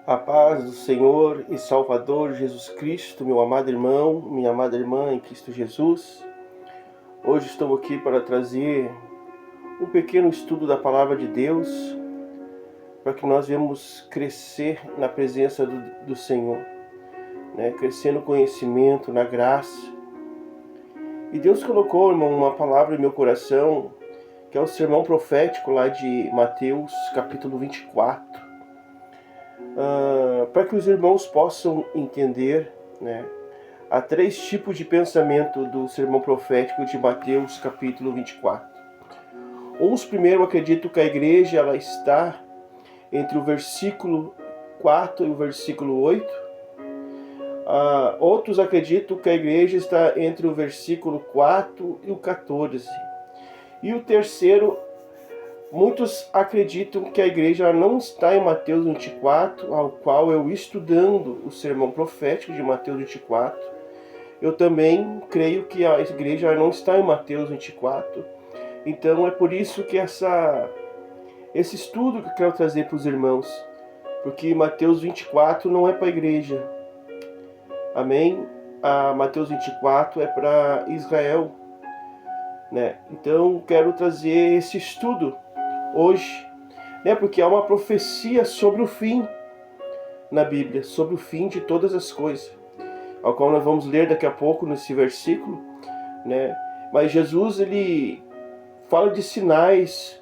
A paz do Senhor e Salvador Jesus Cristo, meu amado irmão, minha amada irmã em Cristo Jesus. Hoje estou aqui para trazer um pequeno estudo da Palavra de Deus, para que nós venhamos crescer na presença do Senhor, crescer no conhecimento, na graça. E Deus colocou, irmão, uma palavra em meu coração, que é o sermão profético lá de Mateus, capítulo 24. Para que os irmãos possam entender, há 3 tipos de pensamento do sermão profético de Mateus capítulo 24. Uns primeiro acreditam que a igreja ela está entre o versículo 4 e o versículo 8. Outros acreditam que a igreja está entre o versículo 4 e o 14. E o terceiro, muitos acreditam que a igreja não está em Mateus 24, ao qual eu estudando o sermão profético de Mateus 24. Eu também creio que a igreja não está em Mateus 24. Então é por isso que esse estudo que eu quero trazer para os irmãos. Porque Mateus 24 não é para a igreja. Amém? Mateus 24 é para Israel. Então quero trazer esse estudo hoje, porque há uma profecia sobre o fim na Bíblia, sobre o fim de todas as coisas, ao qual nós vamos ler daqui a pouco nesse versículo, Mas Jesus ele fala de sinais,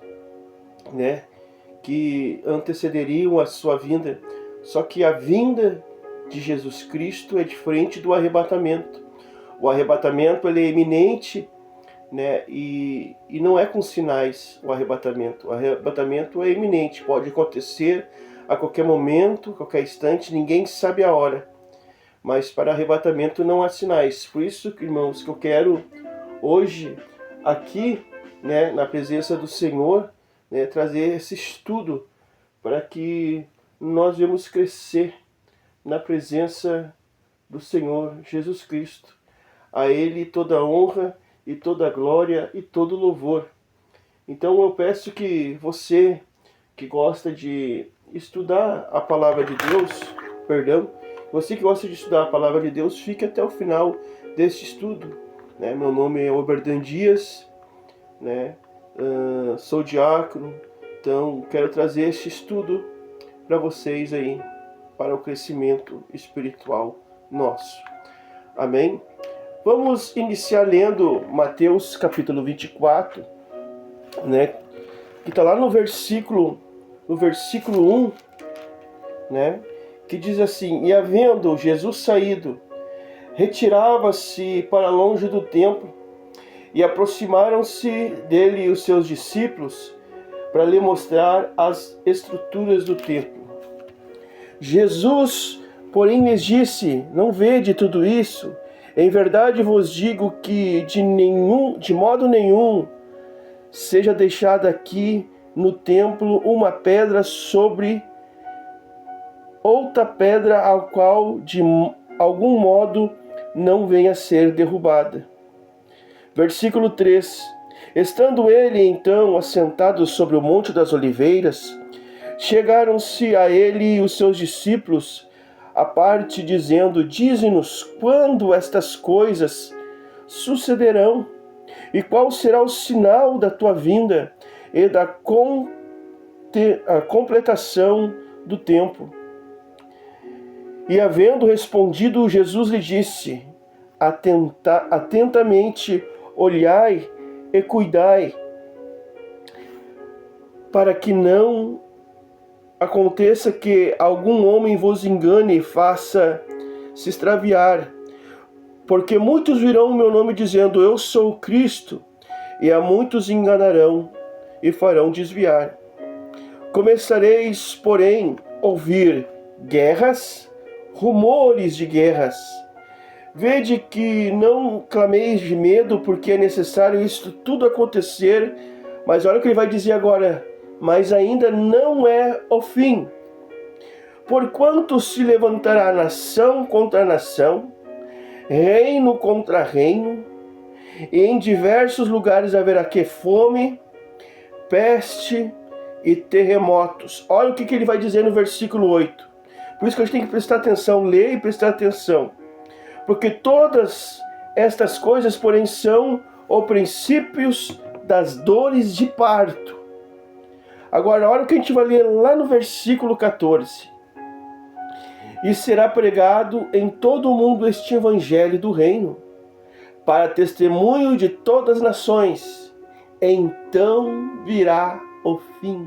que antecederiam a sua vinda. Só que a vinda de Jesus Cristo é diferente do arrebatamento. O arrebatamento ele é iminente. E não é com sinais o arrebatamento. O arrebatamento é iminente, pode acontecer a qualquer momento, a qualquer instante, ninguém sabe a hora. Mas para arrebatamento não há sinais. Por isso, irmãos, que eu quero hoje, aqui, na presença do Senhor, trazer esse estudo para que nós venhamos crescer na presença do Senhor Jesus Cristo. A Ele toda a honra e toda a glória e todo louvor. Então eu peço que você que gosta de estudar a palavra de Deus, você que gosta de estudar a palavra de Deus, fique até o final deste estudo. Meu nome é Oberdan Dias, sou diácono, então quero trazer este estudo para vocês aí, para o crescimento espiritual nosso. Amém? Vamos iniciar lendo Mateus capítulo 24, que está lá no versículo 1, que diz assim: E havendo Jesus saído, retirava-se para longe do templo, e aproximaram-se dele os seus discípulos, para lhe mostrar as estruturas do templo. Jesus, porém, lhes disse: Não vede tudo isso? Em verdade vos digo que de modo nenhum seja deixada aqui no templo uma pedra sobre outra pedra, ao qual de algum modo não venha a ser derrubada. Versículo 3. Estando ele então assentado sobre o Monte das Oliveiras, chegaram-se a ele os seus discípulos à parte, dizendo: Dize-nos quando estas coisas sucederão, e qual será o sinal da tua vinda e da completação do tempo. E havendo respondido, Jesus lhe disse: Atentamente olhai e cuidai, para que não aconteça que algum homem vos engane e faça se extraviar. Porque muitos virão no meu nome dizendo: Eu sou o Cristo, e a muitos enganarão e farão desviar. Começareis, porém, a ouvir guerras, rumores de guerras. Vede que não clameis de medo, porque é necessário isto tudo acontecer. Mas olha o que ele vai dizer agora: mas ainda não é o fim. Porquanto se levantará nação contra nação, reino contra reino, e em diversos lugares haverá fome, peste e terremotos. Olha o que ele vai dizer no versículo 8. Por isso que a gente tem que prestar atenção, ler e prestar atenção. Porque todas estas coisas, porém, são os princípios das dores de parto. Agora, olha o que a gente vai ler lá no versículo 14. E será pregado em todo o mundo este evangelho do reino, para testemunho de todas as nações. Então virá o fim.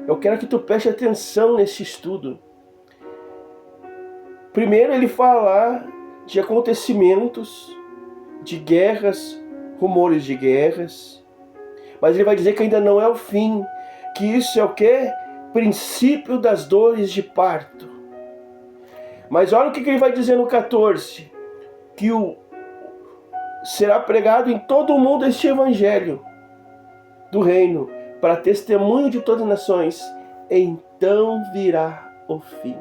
Eu quero que tu preste atenção nesse estudo. Primeiro ele fala de acontecimentos, de guerras, rumores de guerras. Mas ele vai dizer que ainda não é o fim. Que isso é o quê? Princípio das dores de parto. Mas olha o que ele vai dizer no 14. Que será pregado em todo o mundo este evangelho do reino, para testemunho de todas as nações. Então virá o fim.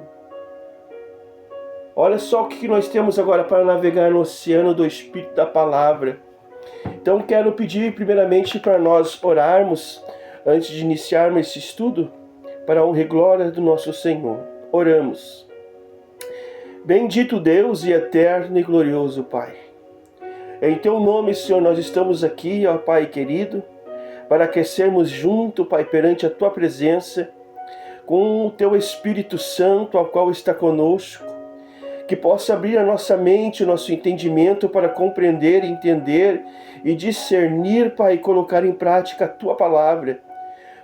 Olha só o que nós temos agora para navegar no oceano do Espírito da Palavra. Então quero pedir primeiramente para nós orarmos, antes de iniciarmos esse estudo, para a honra e glória do nosso Senhor. Oramos. Bendito Deus e eterno e glorioso Pai. Em Teu nome, Senhor, nós estamos aqui, ó Pai querido, para aquecermos junto, Pai, perante a Tua presença, com o Teu Espírito Santo, ao qual está conosco, que possa abrir a nossa mente, o nosso entendimento para compreender, entender e discernir, Pai, e colocar em prática a Tua palavra.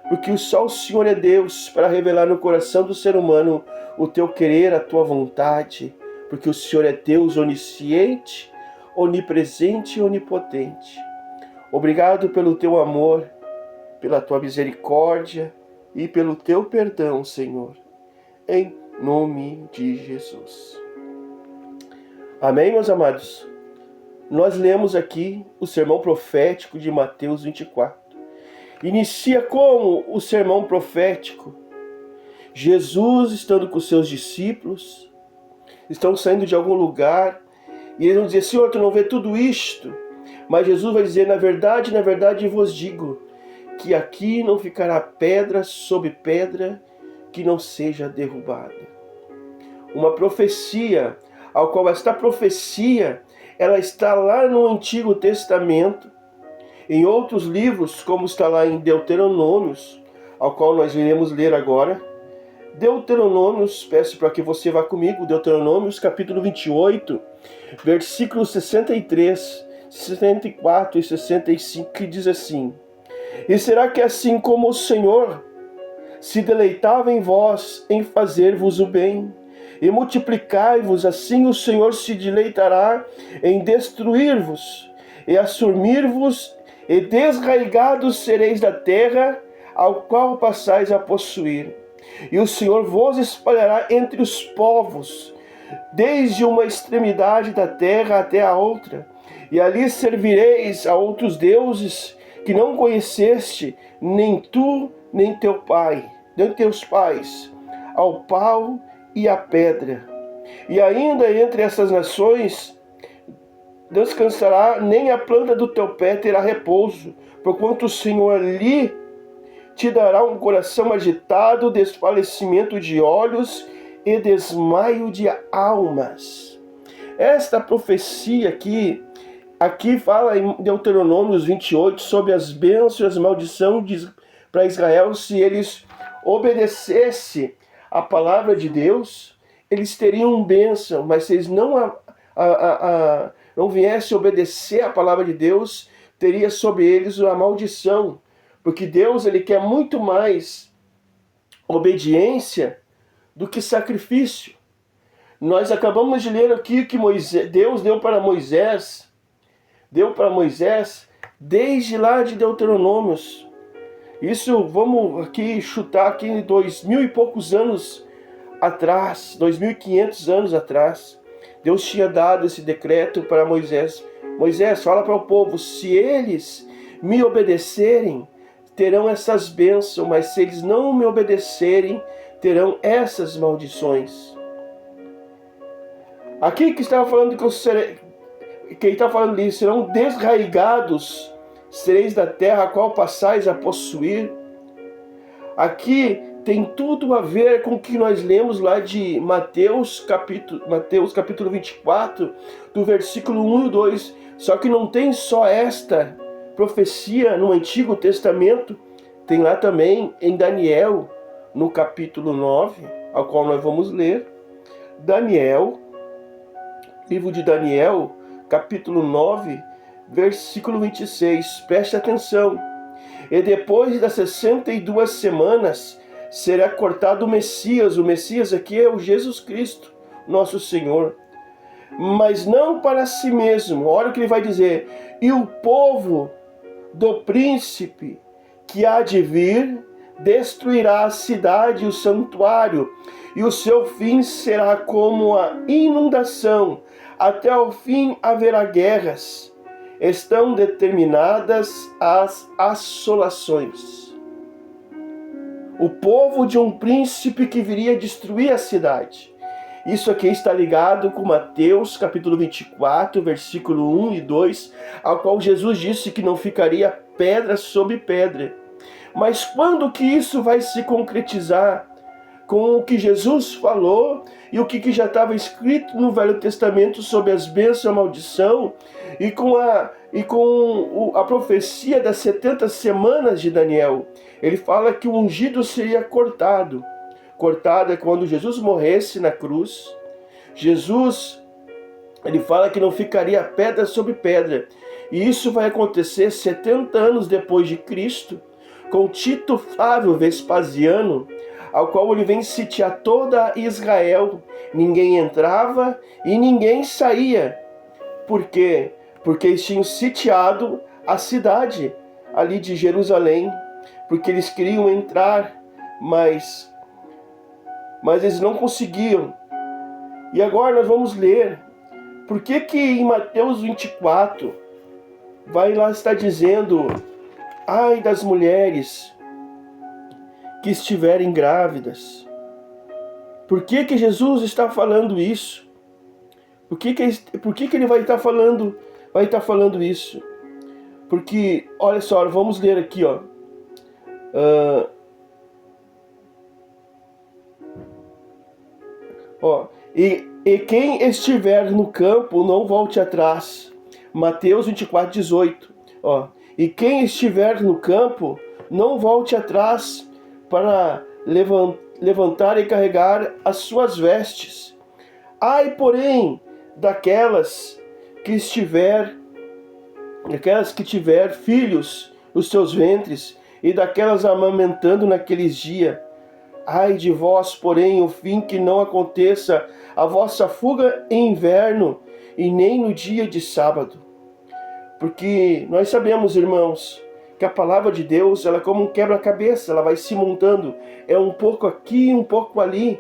Porque só o Senhor é Deus para revelar no coração do ser humano o Teu querer, a Tua vontade. Porque o Senhor é Deus onisciente, onipresente e onipotente. Obrigado pelo Teu amor, pela Tua misericórdia e pelo Teu perdão, Senhor. Em nome de Jesus. Amém, meus amados? Nós lemos aqui o sermão profético de Mateus 24. Inicia como o sermão profético? Jesus estando com seus discípulos, estão saindo de algum lugar, e eles vão dizer, Senhor, tu não vê tudo isto? Mas Jesus vai dizer, na verdade vos digo, que aqui não ficará pedra sobre pedra que não seja derrubada. Uma profecia, ao qual esta profecia, ela está lá no Antigo Testamento, em outros livros, como está lá em Deuteronômios, ao qual nós iremos ler agora. Deuteronômios, peço para que você vá comigo, Deuteronômios capítulo 28, versículos 63, 64 e 65, que diz assim: E será que assim como o Senhor se deleitava em vós, em fazer-vos o bem, e multiplicai-vos, assim o Senhor se deleitará em destruir-vos, e assumir-vos, e desraigados sereis da terra, ao qual passais a possuir. E o Senhor vos espalhará entre os povos, desde uma extremidade da terra até a outra, e ali servireis a outros deuses que não conheceste, nem tu, nem teu pai, nem teus pais, ao pau e à pedra. E ainda entre essas nações descansará, nem a planta do teu pé terá repouso, porquanto o Senhor ali te dará um coração agitado, desfalecimento de olhos e desmaio de almas. Esta profecia aqui fala em Deuteronômios 28 sobre as bênçãos e as maldições para Israel. Se eles obedecessem a palavra de Deus, eles teriam bênção, mas se eles não viessem obedecer a palavra de Deus, teria sobre eles uma maldição. Porque Deus, ele quer muito mais obediência do que sacrifício. Nós acabamos de ler aqui que Deus deu para Moisés desde lá de Deuteronômios. Isso, vamos aqui chutar aqui 2000 e poucos anos atrás, 2500 anos atrás, Deus tinha dado esse decreto para Moisés. Moisés, fala para o povo, se eles me obedecerem, terão essas bênçãos, mas se eles não me obedecerem, terão essas maldições. Aqui que estava falando que ele está falando ali, serão desraigados, sereis da terra a qual passais a possuir. Aqui tem tudo a ver com o que nós lemos lá de Mateus capítulo 24, do versículo 1 e 2. Só que não tem só esta profecia no Antigo Testamento, tem lá também em Daniel, no capítulo 9, ao qual nós vamos ler. Daniel, livro de Daniel, capítulo 9, versículo 26. Preste atenção. E depois das 62 semanas será cortado o Messias. O Messias aqui é o Jesus Cristo, nosso Senhor. Mas não para si mesmo. Olha o que ele vai dizer. E o povo do príncipe que há de vir destruirá a cidade e o santuário, e o seu fim será como a inundação. Até o fim haverá guerras. Estão determinadas as assolações. O povo de um príncipe que viria destruir a cidade. Isso aqui está ligado com Mateus capítulo 24, versículo 1 e 2, ao qual Jesus disse que não ficaria pedra sobre pedra. Mas quando que isso vai se concretizar? Com o que Jesus falou e o que já estava escrito no Velho Testamento sobre as bênçãos e a maldição, e com a profecia das 70 semanas de Daniel. Ele fala que o ungido seria cortado. Cortado é quando Jesus morresse na cruz. Ele fala que não ficaria pedra sobre pedra. E isso vai acontecer 70 anos depois de Cristo, com Tito Flávio Vespasiano, ao qual ele vem sitiar toda Israel. Ninguém entrava e ninguém saía. Por quê? Porque eles tinham sitiado a cidade ali de Jerusalém, porque eles queriam entrar, mas eles não conseguiam. E agora nós vamos ler, por que em Mateus 24, vai lá estar dizendo, ai das mulheres que estiverem grávidas. Por que Jesus está falando isso? Por que ele vai estar falando isso? Porque, olha só, vamos ler aqui, ó. E quem estiver no campo, não volte atrás. Mateus 24, 18. E quem estiver no campo, não volte atrás para levantar e carregar as suas vestes. Ai, porém, daquelas que tiver filhos nos seus ventres, e daquelas amamentando naqueles dias. Ai de vós, porém, o fim que não aconteça a vossa fuga em inverno, e nem no dia de sábado. Porque nós sabemos, irmãos, que a palavra de Deus, ela é como um quebra-cabeça, ela vai se montando, é um pouco aqui, um pouco ali,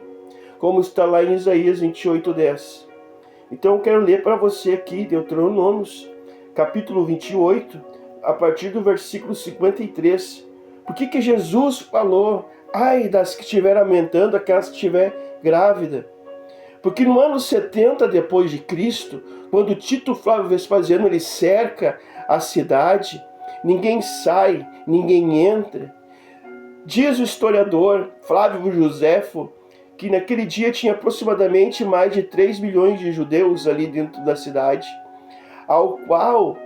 como está lá em Isaías 28:10. Então eu quero ler para você aqui, Deuteronômios, capítulo 28, a partir do versículo 53. Por que Jesus falou, ai das que estiver amamentando, aquelas que estiver grávida? Porque no ano 70 depois de Cristo, quando Tito Flávio Vespasiano ele cerca a cidade, ninguém sai, ninguém entra. Diz o historiador Flávio Joséfo que naquele dia tinha aproximadamente mais de 3 milhões de judeus ali dentro da cidade, ao qual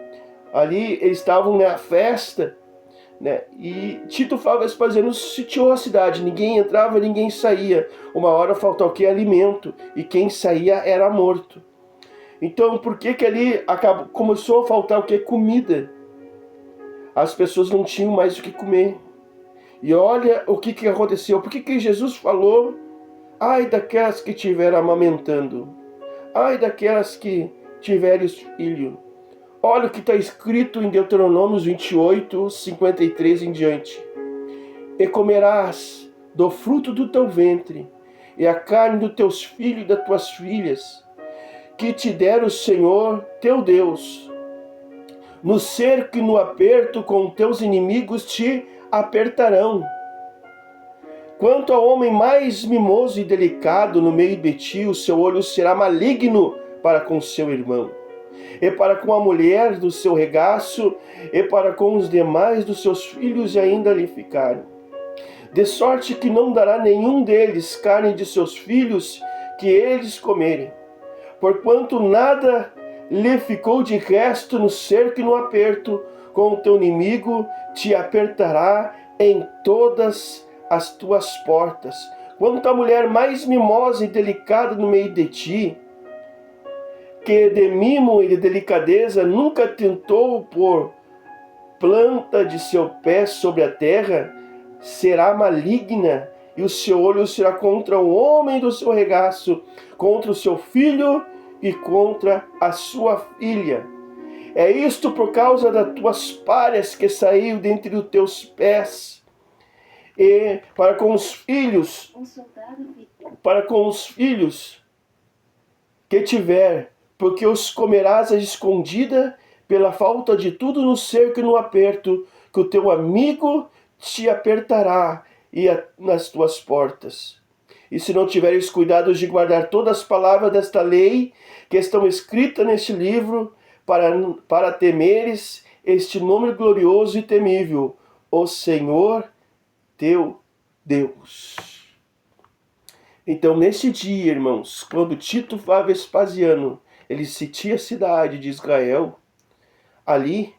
ali eles estavam na festa, né? E Tito Flávio Vespasiano sitiou a cidade, ninguém entrava, ninguém saía. Uma hora faltava o que? Alimento, e quem saía era morto. Então por que ali começou a faltar o que? Comida. As pessoas não tinham mais o que comer. E olha o que aconteceu. Por que Jesus falou, ai daquelas que estiverem amamentando, ai daquelas que tiverem filho? Olha o que está escrito em Deuteronômio 28, 53 em diante. E comerás do fruto do teu ventre, e a carne dos teus filhos e das tuas filhas, que te der o Senhor teu Deus. No cerco e no aperto com teus inimigos te apertarão. Quanto ao homem mais mimoso e delicado no meio de ti, o seu olho será maligno para com seu irmão, e para com a mulher do seu regaço, e para com os demais dos seus filhos, e ainda lhe ficaram. de sorte que não dará nenhum deles carne de seus filhos que eles comerem. Porquanto nada lhe ficou de resto no cerco e no aperto, com o teu inimigo te apertará em todas as tuas portas. Quanto a mulher mais mimosa e delicada no meio de ti, que de mimo e de delicadeza nunca tentou pôr planta de seu pé sobre a terra, será maligna, e o seu olho será contra o homem do seu regaço, contra o seu filho e contra a sua filha. É isto por causa das tuas palhas que saiu dentre os teus pés, e para com os filhos que tiver, porque os comerás à escondida, pela falta de tudo no cerco e no aperto, que o teu amigo te apertará nas tuas portas. E se não tiveres cuidado de guardar todas as palavras desta lei que estão escritas neste livro, para temeres este nome glorioso e temível, o Senhor teu Deus. Então, neste dia, irmãos, quando Tito Flávio Vespasiano ele sitia a cidade de Israel, ali,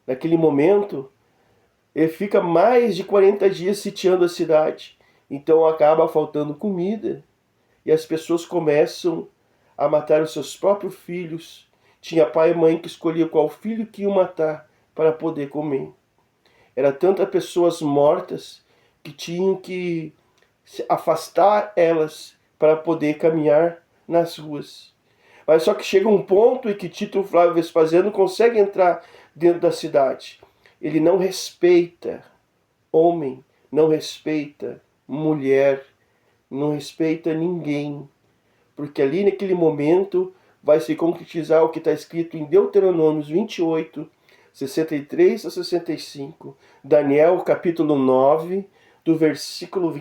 naquele momento, ele fica mais de 40 dias sitiando a cidade. Então acaba faltando comida e as pessoas começam a matar os seus próprios filhos. Tinha pai e mãe que escolhiam qual filho que iam matar para poder comer. Era tantas pessoas mortas que tinham que se afastar elas para poder caminhar nas ruas. Mas só que chega um ponto em que Tito Flávio Vespasiano consegue entrar dentro da cidade. Ele não respeita homem, não respeita mulher, não respeita ninguém. Porque ali naquele momento vai se concretizar o que está escrito em Deuteronômio 28, 63 a 65. Daniel capítulo 9, do versículo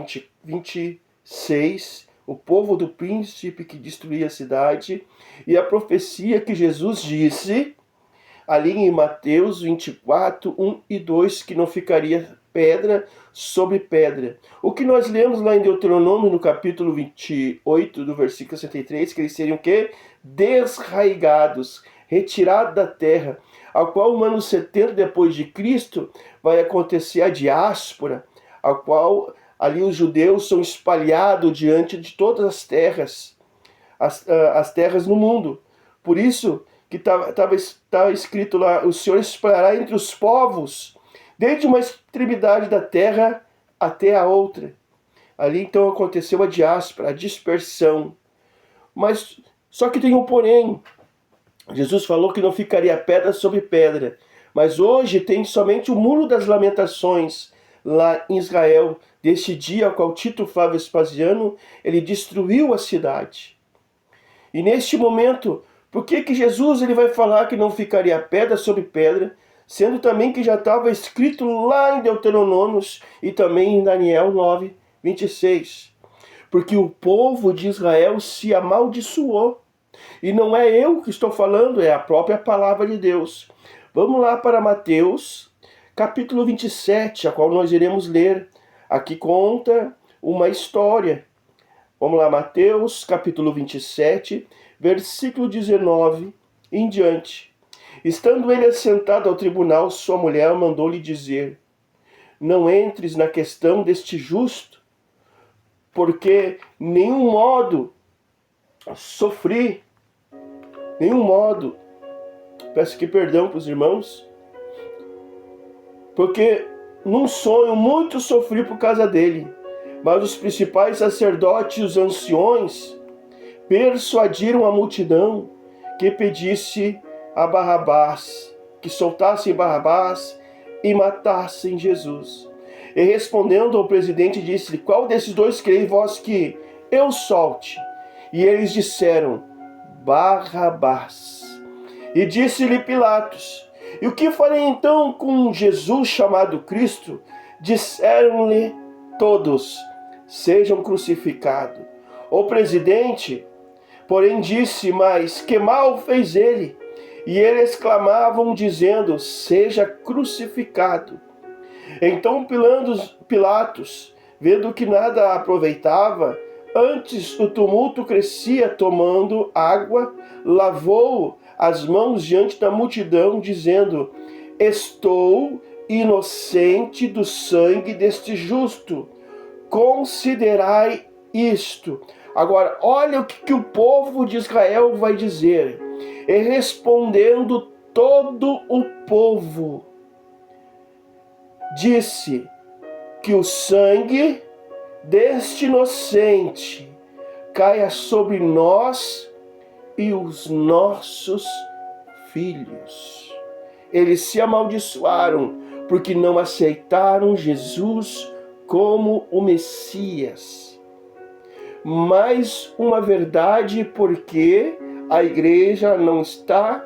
26, o povo do príncipe que destruía a cidade, e a profecia que Jesus disse, ali em Mateus 24, 1 e 2, que não ficaria pedra sobre pedra. O que nós lemos lá em Deuteronômio, no capítulo 28, do versículo 63, que eles seriam o quê? Desraigados, retirados da terra, ao qual no ano 70 depois de Cristo vai acontecer a diáspora, ao qual ali os judeus são espalhados diante de todas as terras, as terras no mundo. Por isso que estava escrito lá, o Senhor espalhará entre os povos, desde uma extremidade da terra até a outra. Ali então aconteceu a diáspora, a dispersão. Mas só que tem um porém. Jesus falou que não ficaria pedra sobre pedra. Mas hoje tem somente o Muro das Lamentações, lá em Israel, deste dia ao qual Tito Flávio Vespasiano, ele destruiu a cidade. E neste momento, por que Jesus ele vai falar que não ficaria pedra sobre pedra, sendo também que já estava escrito lá em Deuteronômios e também em Daniel 9, 26? Porque o povo de Israel se amaldiçoou. E não é eu que estou falando, é a própria palavra de Deus. Vamos lá para Mateus capítulo 27, a qual nós iremos ler. Aqui conta uma história. Vamos lá, Mateus capítulo 27, versículo 19 em diante. Estando ele assentado ao tribunal, sua mulher mandou-lhe dizer: não entres na questão deste justo, porque nenhum modo, peço aqui perdão para os irmãos, porque num sonho muito sofri por causa dele. Mas os principais sacerdotes e os anciões persuadiram a multidão que pedisse a Barrabás, que soltassem Barrabás e matassem Jesus. E respondendo ao presidente, disse-lhe: qual desses dois quereis vós que eu solte? E eles disseram: Barrabás. E disse-lhe Pilatos: e o que farei então com Jesus chamado Cristo? Disseram-lhe todos: sejam crucificados. O presidente, porém, disse: mas que mal fez ele? E eles clamavam, dizendo: seja crucificado. Então Pilatos vendo que nada aproveitava, antes o tumulto crescia, tomando água, lavou as mãos diante da multidão, dizendo: estou inocente do sangue deste justo, considerai isto. Agora, olha o que o povo de Israel vai dizer. E respondendo todo o povo, disse: que o sangue deste inocente caia sobre nós e os nossos filhos. Eles se amaldiçoaram porque não aceitaram Jesus como o Messias. Mais uma verdade, porque a igreja não está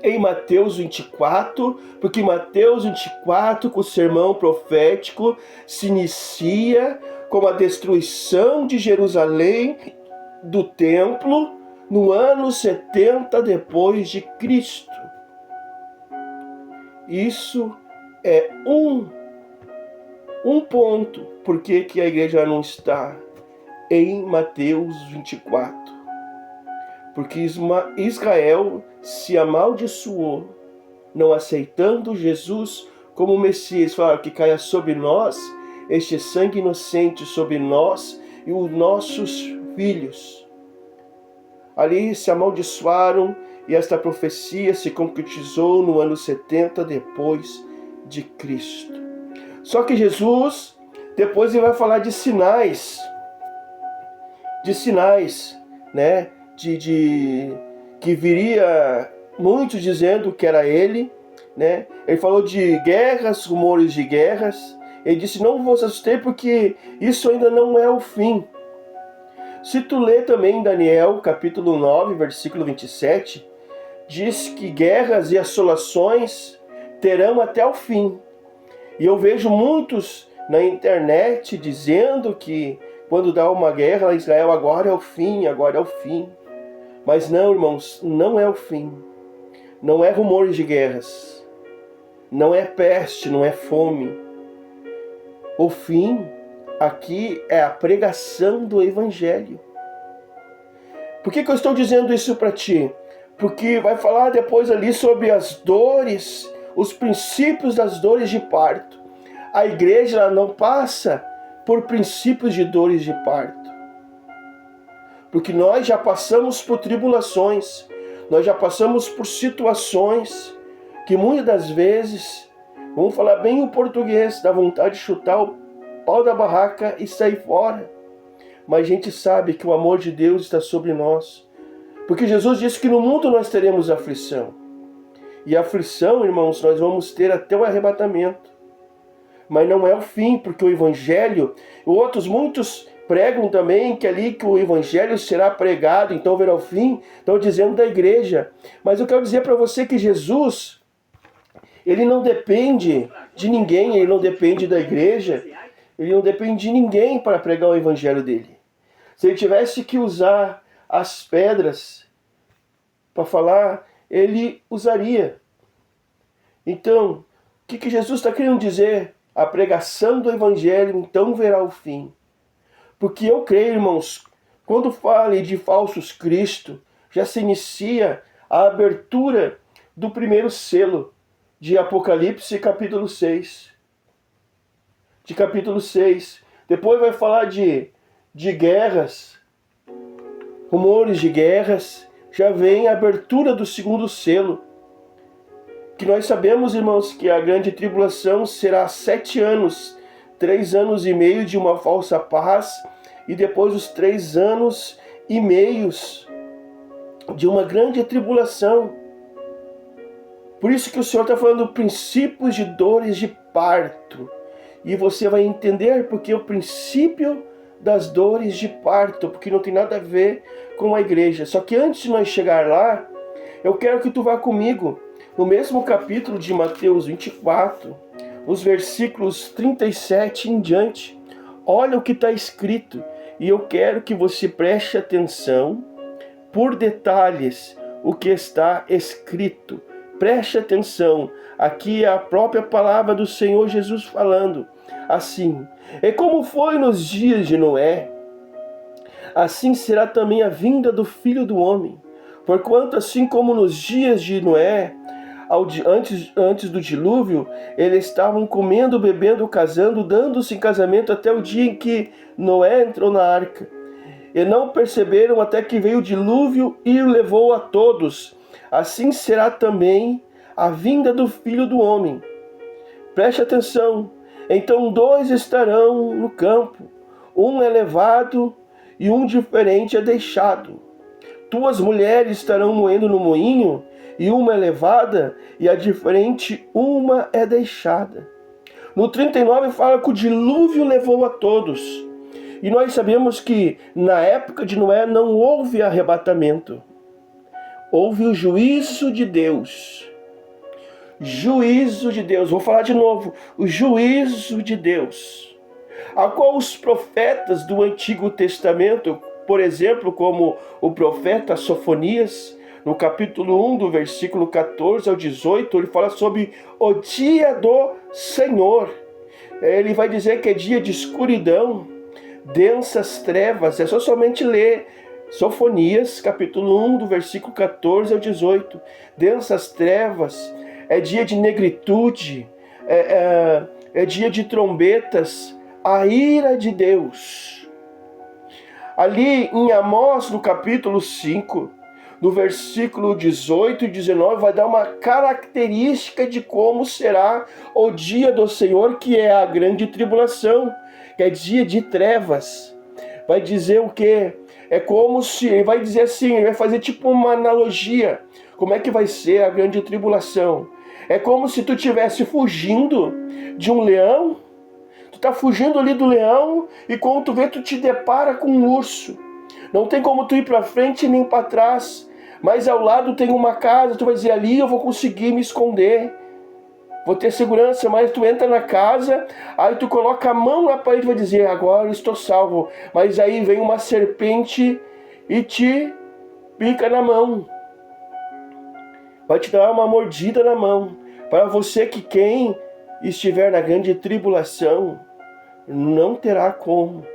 em Mateus 24, porque Mateus 24, com o sermão profético, se inicia com a destruição de Jerusalém, do templo, no ano 70 depois de Cristo. Isso é um ponto, porque que a igreja não está em Mateus 24. Porque Israel se amaldiçoou, não aceitando Jesus como Messias. Falaram que caia sobre nós este sangue inocente, sobre nós e os nossos filhos. Ali se amaldiçoaram e esta profecia se concretizou no ano 70 depois de Cristo. Só que Jesus, depois ele vai falar de sinais, né? Que viria muitos dizendo que era ele, né? Ele falou de guerras, rumores de guerras. Ele disse: não vos assustei, porque isso ainda não é o fim. Se tu lê também Daniel, capítulo 9, versículo 27, diz que guerras e assolações terão até o fim. E eu vejo muitos na internet dizendo que quando dá uma guerra a Israel, agora é o fim, agora é o fim. Mas não, irmãos, não é o fim. Não é rumores de guerras. Não é peste, não é fome. O fim aqui é a pregação do Evangelho. Por que eu estou dizendo isso para ti? Porque vai falar depois ali sobre as dores, os princípios das dores de parto. A igreja ela não passa por princípios de dores de parto. Porque nós já passamos por tribulações, nós já passamos por situações que muitas das vezes, vamos falar bem o português, dá vontade de chutar o pau da barraca e sair fora. Mas a gente sabe que o amor de Deus está sobre nós. Porque Jesus disse que no mundo nós teremos aflição. E a aflição, irmãos, nós vamos ter até o arrebatamento. Mas não é o fim, porque o Evangelho, muitos pregam também que ali que o Evangelho será pregado, então verá o fim, estão dizendo da igreja. Mas eu quero dizer para você que Jesus, ele não depende de ninguém, ele não depende da igreja, ele não depende de ninguém para pregar o Evangelho dele. Se ele tivesse que usar as pedras para falar, ele usaria. Então, o que Jesus está querendo dizer? A pregação do Evangelho então verá o fim. Porque eu creio, irmãos, quando fale de falsos Cristo, já se inicia a abertura do primeiro selo de Apocalipse, capítulo 6. De capítulo 6. Depois vai falar de guerras, rumores de guerras. Já vem a abertura do segundo selo. Que nós sabemos, irmãos, que a grande tribulação será 7 anos, 3 anos e meio de uma falsa paz, e depois os 3 anos e meios de uma grande tribulação. Por isso que o Senhor está falando princípios de dores de parto. E você vai entender porque o princípio das dores de parto, porque não tem nada a ver com a igreja. Só que antes de nós chegar lá, eu quero que tu vá comigo no mesmo capítulo de Mateus 24, os versículos 37 em diante. Olha o que está escrito. E eu quero que você preste atenção por detalhes o que está escrito. Preste atenção. Aqui é a própria palavra do Senhor Jesus falando. assim: e como foi nos dias de Noé, assim será também a vinda do Filho do Homem. Porquanto, assim como nos dias de Noé, antes do dilúvio, eles estavam comendo, bebendo, casando, dando-se em casamento até o dia em que Noé entrou na arca. E não perceberam até que veio o dilúvio e o levou a todos. Assim será também a vinda do Filho do Homem. Preste atenção. Então 2 estarão no campo, um é levado e um diferente é deixado. 2 mulheres estarão moendo no moinho, e uma é levada e a diferente uma é deixada. No 39 fala que o dilúvio levou a todos. E nós sabemos que na época de Noé não houve arrebatamento. Houve o juízo de Deus. Juízo de Deus. Vou falar de novo. O juízo de Deus. A qual os profetas do Antigo Testamento, por exemplo, como o profeta Sofonias, no capítulo 1, do versículo 14 ao 18, ele fala sobre o dia do Senhor. Ele vai dizer que é dia de escuridão, densas trevas. É só somente ler Sofonias, capítulo 1, do versículo 14 ao 18. Densas trevas, é dia de negritude, é dia de trombetas, a ira de Deus. Ali em Amós, no capítulo 5, no versículo 18 e 19, vai dar uma característica de como será o dia do Senhor, que é a grande tribulação, que é dia de trevas. Vai dizer o quê? É como se, ele vai dizer assim, ele vai fazer tipo uma analogia. Como é que vai ser a grande tribulação? É como se tu estivesse fugindo de um leão, tu tá fugindo ali do leão, e quando tu vê, tu te depara com um urso. Não tem como tu ir para frente nem para trás, mas ao lado tem uma casa, tu vai dizer, ali eu vou conseguir me esconder, vou ter segurança. Mas tu entra na casa, aí tu coloca a mão na parede e vai dizer, agora eu estou salvo. Mas aí vem uma serpente e te pica na mão, vai te dar uma mordida na mão. Para você que quem estiver na grande tribulação, não terá como.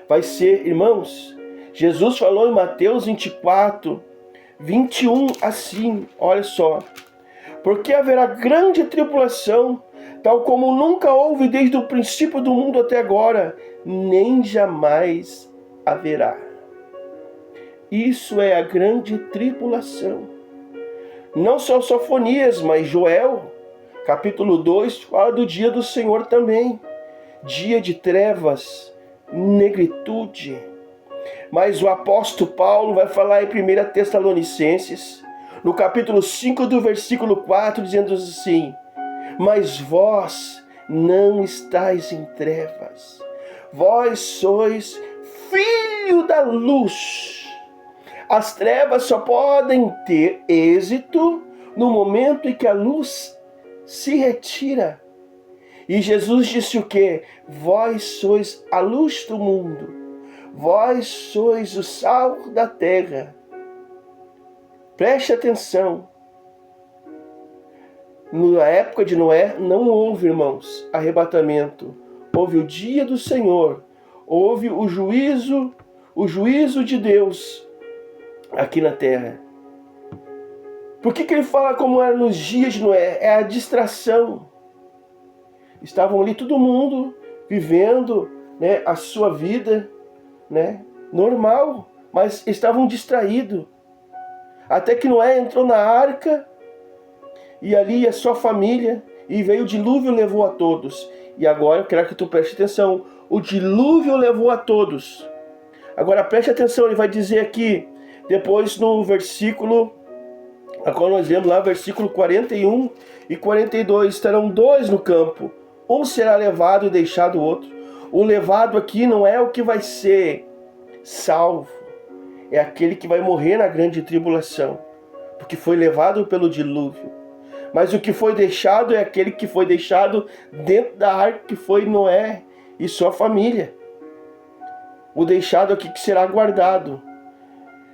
Vai ser, irmãos, Jesus falou em Mateus 24, 21, assim, olha só: porque haverá grande tribulação, tal como nunca houve desde o princípio do mundo até agora, nem jamais haverá. Isso é a grande tribulação. Não só Sofonias, mas Joel, capítulo 2, fala do dia do Senhor também. Dia de trevas, negritude. Mas o apóstolo Paulo vai falar em 1 Tessalonicenses, no capítulo 5, do versículo 4, dizendo assim: mas vós não estáis em trevas, vós sois filho da luz. As trevas só podem ter êxito no momento em que a luz se retira. E Jesus disse o quê? Vós sois a luz do mundo, vós sois o sal da terra. Preste atenção. Na época de Noé não houve, irmãos, arrebatamento. Houve o dia do Senhor, houve o juízo de Deus aqui na terra. Por que ele fala como era nos dias de Noé? É a distração. Estavam ali todo mundo vivendo, né, a sua vida, né, normal, mas estavam distraídos. Até que Noé entrou na arca, e ali a sua família, e veio o dilúvio e levou a todos. E agora eu quero que tu preste atenção. O dilúvio levou a todos. Agora preste atenção, ele vai dizer aqui, depois no versículo, agora nós lemos lá, versículo 41 e 42, estarão 2 no campo, um será levado e deixado o outro. O levado aqui não é o que vai ser salvo, é aquele que vai morrer na grande tribulação, porque foi levado pelo dilúvio. Mas o que foi deixado é aquele que foi deixado dentro da arca, que foi Noé e sua família. O deixado aqui que será guardado.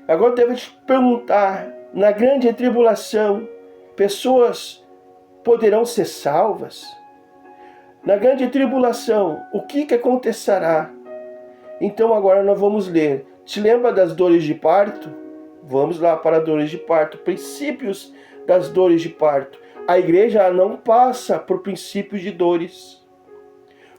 Agora eu devo te perguntar, na grande tribulação, pessoas poderão ser salvas? Na grande tribulação, o que acontecerá? Então agora nós vamos ler. Te lembra das dores de parto? Vamos lá para dores de parto. Princípios das dores de parto. A igreja não passa por princípios de dores,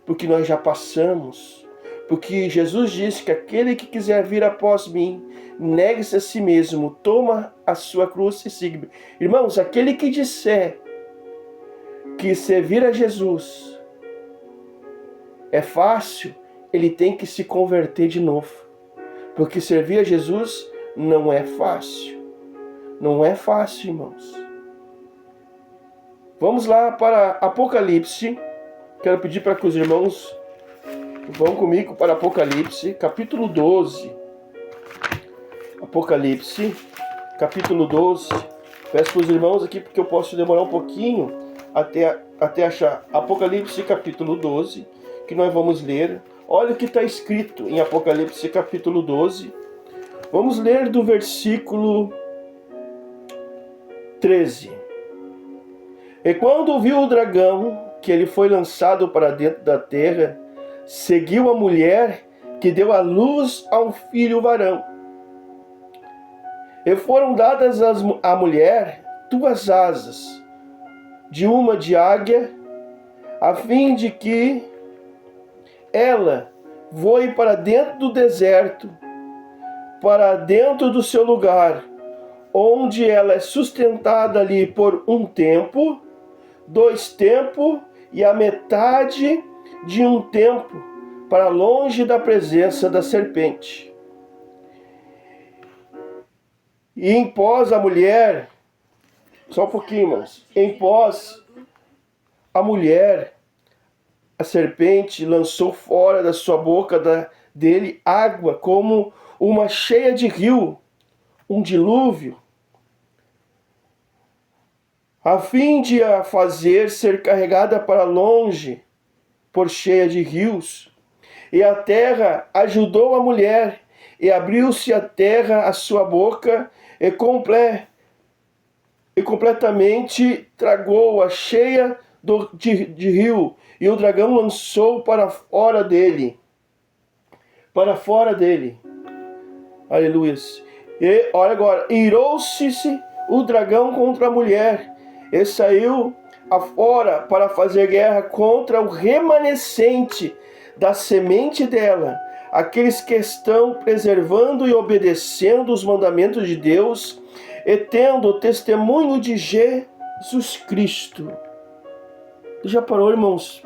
porque nós já passamos. Porque Jesus disse que aquele que quiser vir após mim, negue-se a si mesmo, toma a sua cruz e siga-me. Irmãos, aquele que disser que servir a Jesus é fácil, ele tem que se converter de novo. Porque servir a Jesus não é fácil. Não é fácil, irmãos. Vamos lá para Apocalipse. Quero pedir para que os irmãos vão comigo para Apocalipse, capítulo 12. Apocalipse, capítulo 12. Peço para os irmãos aqui, porque eu posso demorar um pouquinho até achar. Apocalipse, capítulo 12, que nós vamos ler. Olha o que está escrito em Apocalipse, capítulo 12. Vamos ler do versículo 13. E quando viu o dragão, que ele foi lançado para dentro da terra, seguiu a mulher que deu à luz a um filho varão. E foram dadas à mulher 2 asas, de uma de águia, a fim de que ela voe para dentro do deserto, para dentro do seu lugar, onde ela é sustentada ali por 1 tempo, 2 tempos e a metade de 1 tempo, para longe da presença da serpente. E em pós a mulher, só um pouquinho, irmãos, em pós a mulher, a serpente lançou fora da sua boca dele água como uma cheia de rio, um dilúvio, a fim de a fazer ser carregada para longe, por cheia de rios. E a terra ajudou a mulher, e abriu-se a terra a sua boca, e completamente tragou-a cheia de rio, e o dragão lançou para fora dele. Para fora dele. Aleluia. E olha agora, irou-se o dragão contra a mulher, e saiu afora para fazer guerra contra o remanescente da semente dela, aqueles que estão preservando e obedecendo os mandamentos de Deus e tendo o testemunho de Jesus Cristo. Tu já parou, irmãos?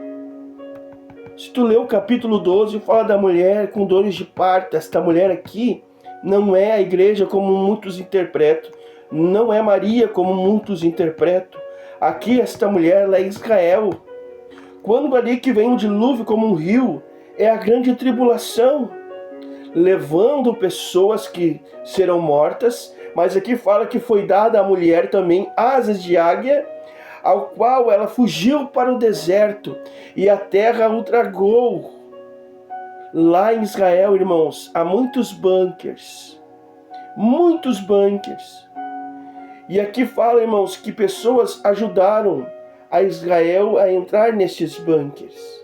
Se tu ler o capítulo 12, fala da mulher com dores de parto. Esta mulher aqui não é a igreja como muitos interpretam. Não é Maria como muitos interpretam. Aqui esta mulher, ela é Israel. Quando ali que vem um dilúvio como um rio, é a grande tribulação, levando pessoas que serão mortas. Mas aqui fala que foi dada à mulher também asas de águia, ao qual ela fugiu para o deserto, e a terra o tragou. Lá em Israel, irmãos, há muitos bunkers. Muitos bunkers. E aqui fala, irmãos, que pessoas ajudaram a Israel a entrar nesses bunkers.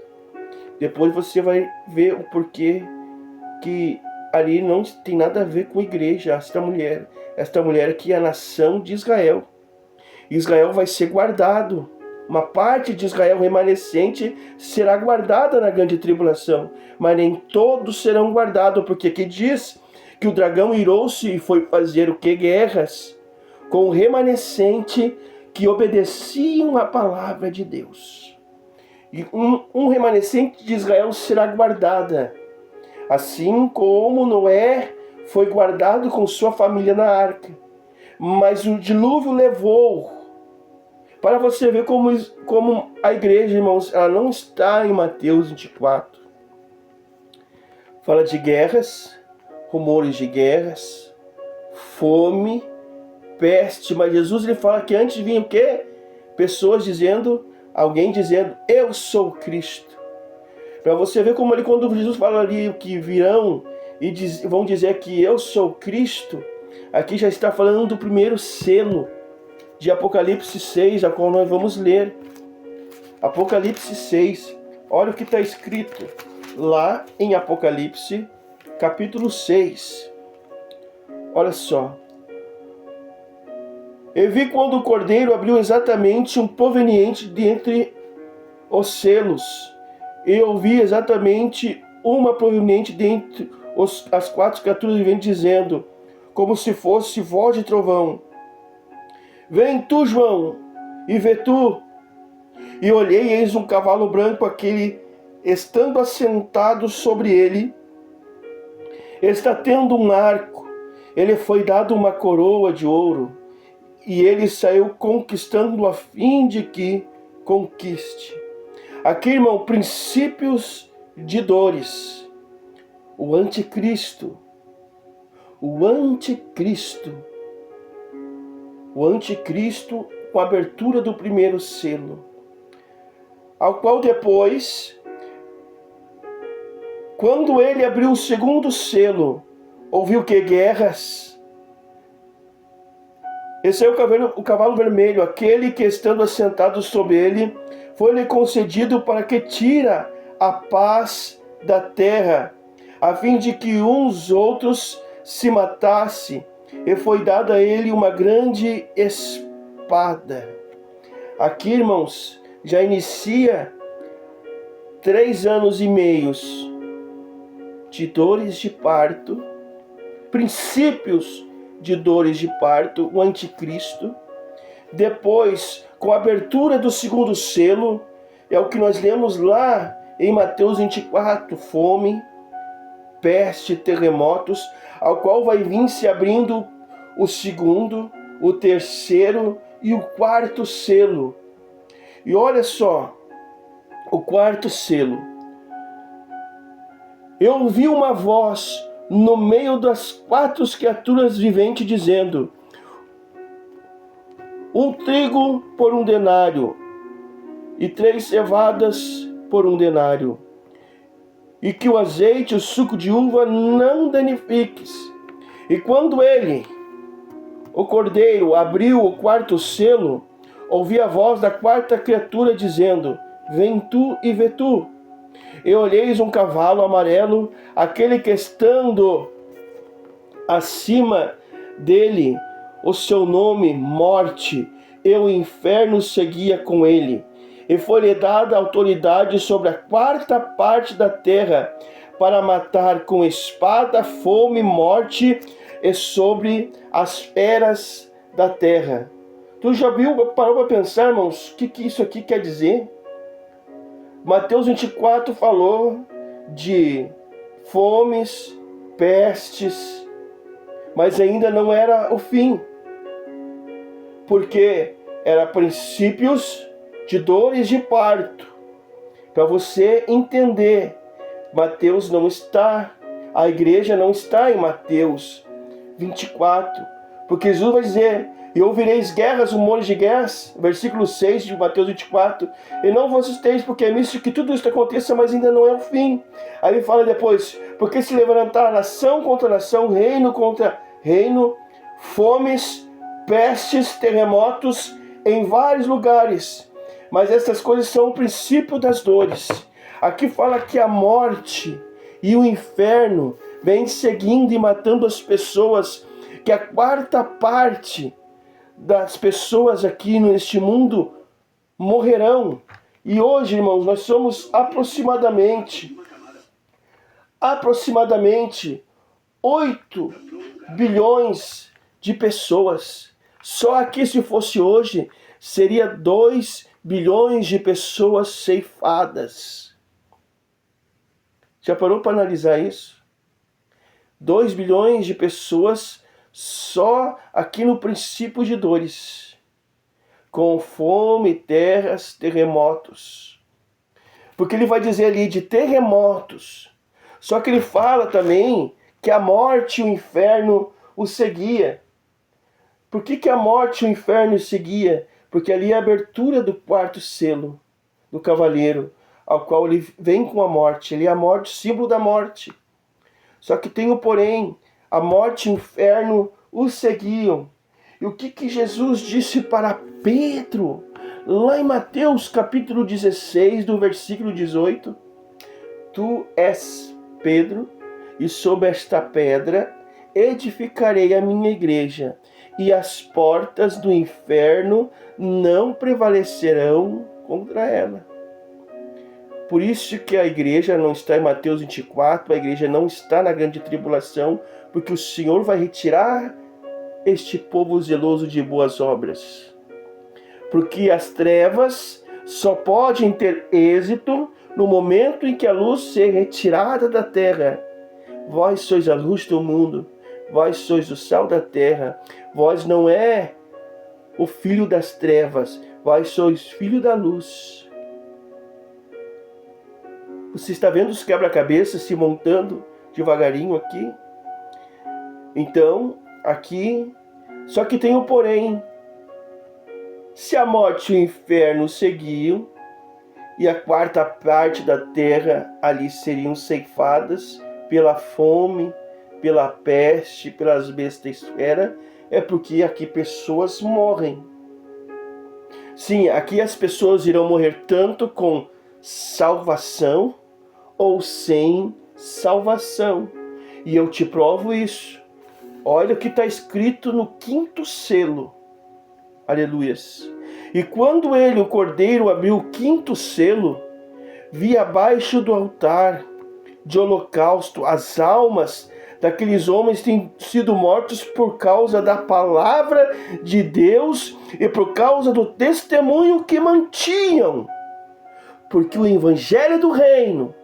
Depois você vai ver o porquê que ali não tem nada a ver com igreja, esta mulher aqui é a nação de Israel. Israel vai ser guardado. Uma parte de Israel remanescente será guardada na grande tribulação, mas nem todos serão guardados, porque aqui diz que o dragão irou-se e foi fazer o que? Guerras com o remanescente que obedeciam a palavra de Deus. E um remanescente de Israel será guardada, assim como Noé foi guardado com sua família na arca. Mas o dilúvio levou. Para você ver como a igreja, irmãos, ela não está em Mateus 24. Fala de guerras, rumores de guerras, fome, peste. Mas Jesus ele fala que antes vinha o quê? Pessoas dizendo, alguém dizendo, eu sou Cristo. Para você ver como quando Jesus fala ali que virão e vão dizer que eu sou Cristo, aqui já está falando do primeiro selo de Apocalipse 6, a qual nós vamos ler. Apocalipse 6. Olha o que está escrito lá em Apocalipse, capítulo 6. Olha só. Eu vi quando o Cordeiro abriu exatamente um proveniente dentre os selos. E ouvi exatamente uma proveniente dentre as 4 criaturas viventes, dizendo, como se fosse voz de trovão: vem tu, João, e vê tu. E olhei, e eis um cavalo branco, aquele estando assentado sobre ele, está tendo um arco. Ele foi dado uma coroa de ouro, e ele saiu conquistando a fim de que conquiste. Aqui, irmão, princípios de dores. O anticristo. O anticristo. O anticristo com a abertura do primeiro selo. Ao qual depois, quando ele abriu o segundo selo, ouviu que guerras. Esse é o cavalo vermelho, aquele que estando assentado sobre ele, foi-lhe concedido para que tira a paz da terra, a fim de que uns outros se matasse, e foi dada a ele uma grande espada. Aqui, irmãos, já inicia 3 anos e meios de dores de parto, princípios de dores de parto, o anticristo. Depois, com a abertura do segundo selo, é o que nós lemos lá em Mateus 24, fome, peste, terremotos, ao qual vai vir se abrindo o segundo, o terceiro e o quarto selo. E olha só, o quarto selo. Eu ouvi uma voz no meio das 4 criaturas viventes dizendo: um trigo por 1 denário, e 3 cevadas por 1 denário, e que o azeite e o suco de uva não danifiques. E quando ele, o Cordeiro, abriu o quarto selo, ouvi a voz da 4ª criatura dizendo: vem tu e vê tu. E olheis um cavalo amarelo, aquele que estando acima dele, o seu nome, Morte, e o inferno seguia com ele. E foi-lhe dada autoridade sobre a 4ª parte da terra, para matar com espada, fome, morte, e sobre as feras da terra. Tu já parou para pensar, irmãos, o que isso aqui quer dizer? Mateus 24 falou de fomes, pestes, mas ainda não era o fim, porque era princípios de dores de parto. Para você entender, Mateus não está, a igreja não está em Mateus 24, porque Jesus vai dizer: e ouvireis guerras, rumores de guerras, versículo 6 de Mateus 24, e não vos assusteis, porque é místico que tudo isso aconteça, mas ainda não é o fim. Aí ele fala depois: porque se levantar nação contra nação, reino contra reino, fomes, pestes, terremotos em vários lugares. Mas essas coisas são o princípio das dores. Aqui fala que a morte e o inferno vêm seguindo e matando as pessoas, que a 4ª parte das pessoas aqui neste mundo morrerão. E hoje, irmãos, nós somos aproximadamente 8 bilhões de pessoas. Só aqui, se fosse hoje, seria 2 bilhões de pessoas ceifadas. Já parou para analisar isso? 2 bilhões de pessoas só aqui no princípio de dores, com fome, terremotos. Porque ele vai dizer ali de terremotos. Só que ele fala também que a morte e o inferno o seguia. Por que a morte e o inferno o seguia? Porque ali é a abertura do 4º selo do cavaleiro, ao qual ele vem com a morte. Ele é a morte, símbolo da morte. Só que tem o porém: a morte e o inferno o seguiam. E o que Jesus disse para Pedro, Lá em Mateus capítulo 16, do versículo 18, tu és Pedro, e sobre esta pedra edificarei a minha igreja, e as portas do inferno não prevalecerão contra ela. Por isso que a igreja não está em Mateus 24, a igreja não está na grande tribulação, porque o Senhor vai retirar este povo zeloso de boas obras. Porque as trevas só podem ter êxito no momento em que a luz ser retirada da terra. Vós sois a luz do mundo, vós sois o sal da terra, vós não é o filho das trevas, vós sois filho da luz. Você está vendo os quebra-cabeças se montando devagarinho aqui? Então, aqui, só que tem um porém. Se a morte e o inferno seguiam, e a quarta parte da terra ali seriam ceifadas pela fome, pela peste, pelas bestas feras, é porque aqui pessoas morrem. Sim, aqui as pessoas irão morrer tanto com salvação ou sem salvação. E eu te provo isso. Olha o que está escrito no 5º selo. Aleluias. E quando ele, o cordeiro, abriu o 5º selo, vi abaixo do altar de holocausto as almas daqueles homens que têm sido mortos por causa da palavra de Deus e por causa do testemunho que mantinham. Porque o evangelho do reino,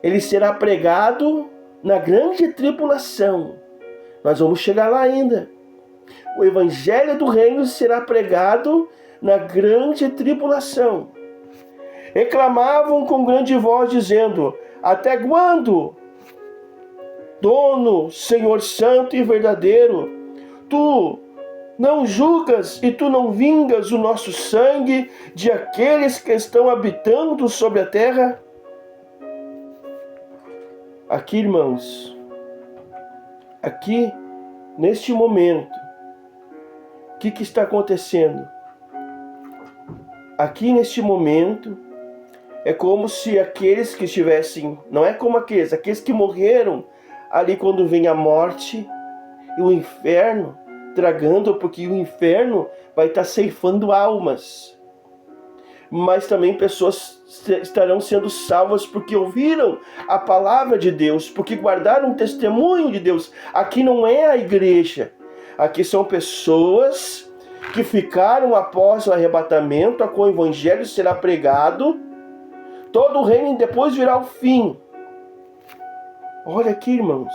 ele será pregado na grande tribulação. Nós vamos chegar lá ainda. O evangelho do reino será pregado na grande tribulação. Reclamavam com grande voz, dizendo: até quando, dono, Senhor santo e verdadeiro, tu não julgas e tu não vingas o nosso sangue de aqueles que estão habitando sobre a terra? Aqui, irmãos, aqui, neste momento, o que está acontecendo? Aqui neste momento, é como se aqueles que estivessem, não é como aqueles que morreram ali quando vem a morte e o inferno tragando, porque o inferno vai estar ceifando almas. Mas também pessoas estarão sendo salvas porque ouviram a palavra de Deus, porque guardaram o testemunho de Deus. Aqui não é a igreja, aqui são pessoas que ficaram após o arrebatamento, a qual o evangelho será pregado, todo o reino depois virá o fim. Olha aqui, irmãos.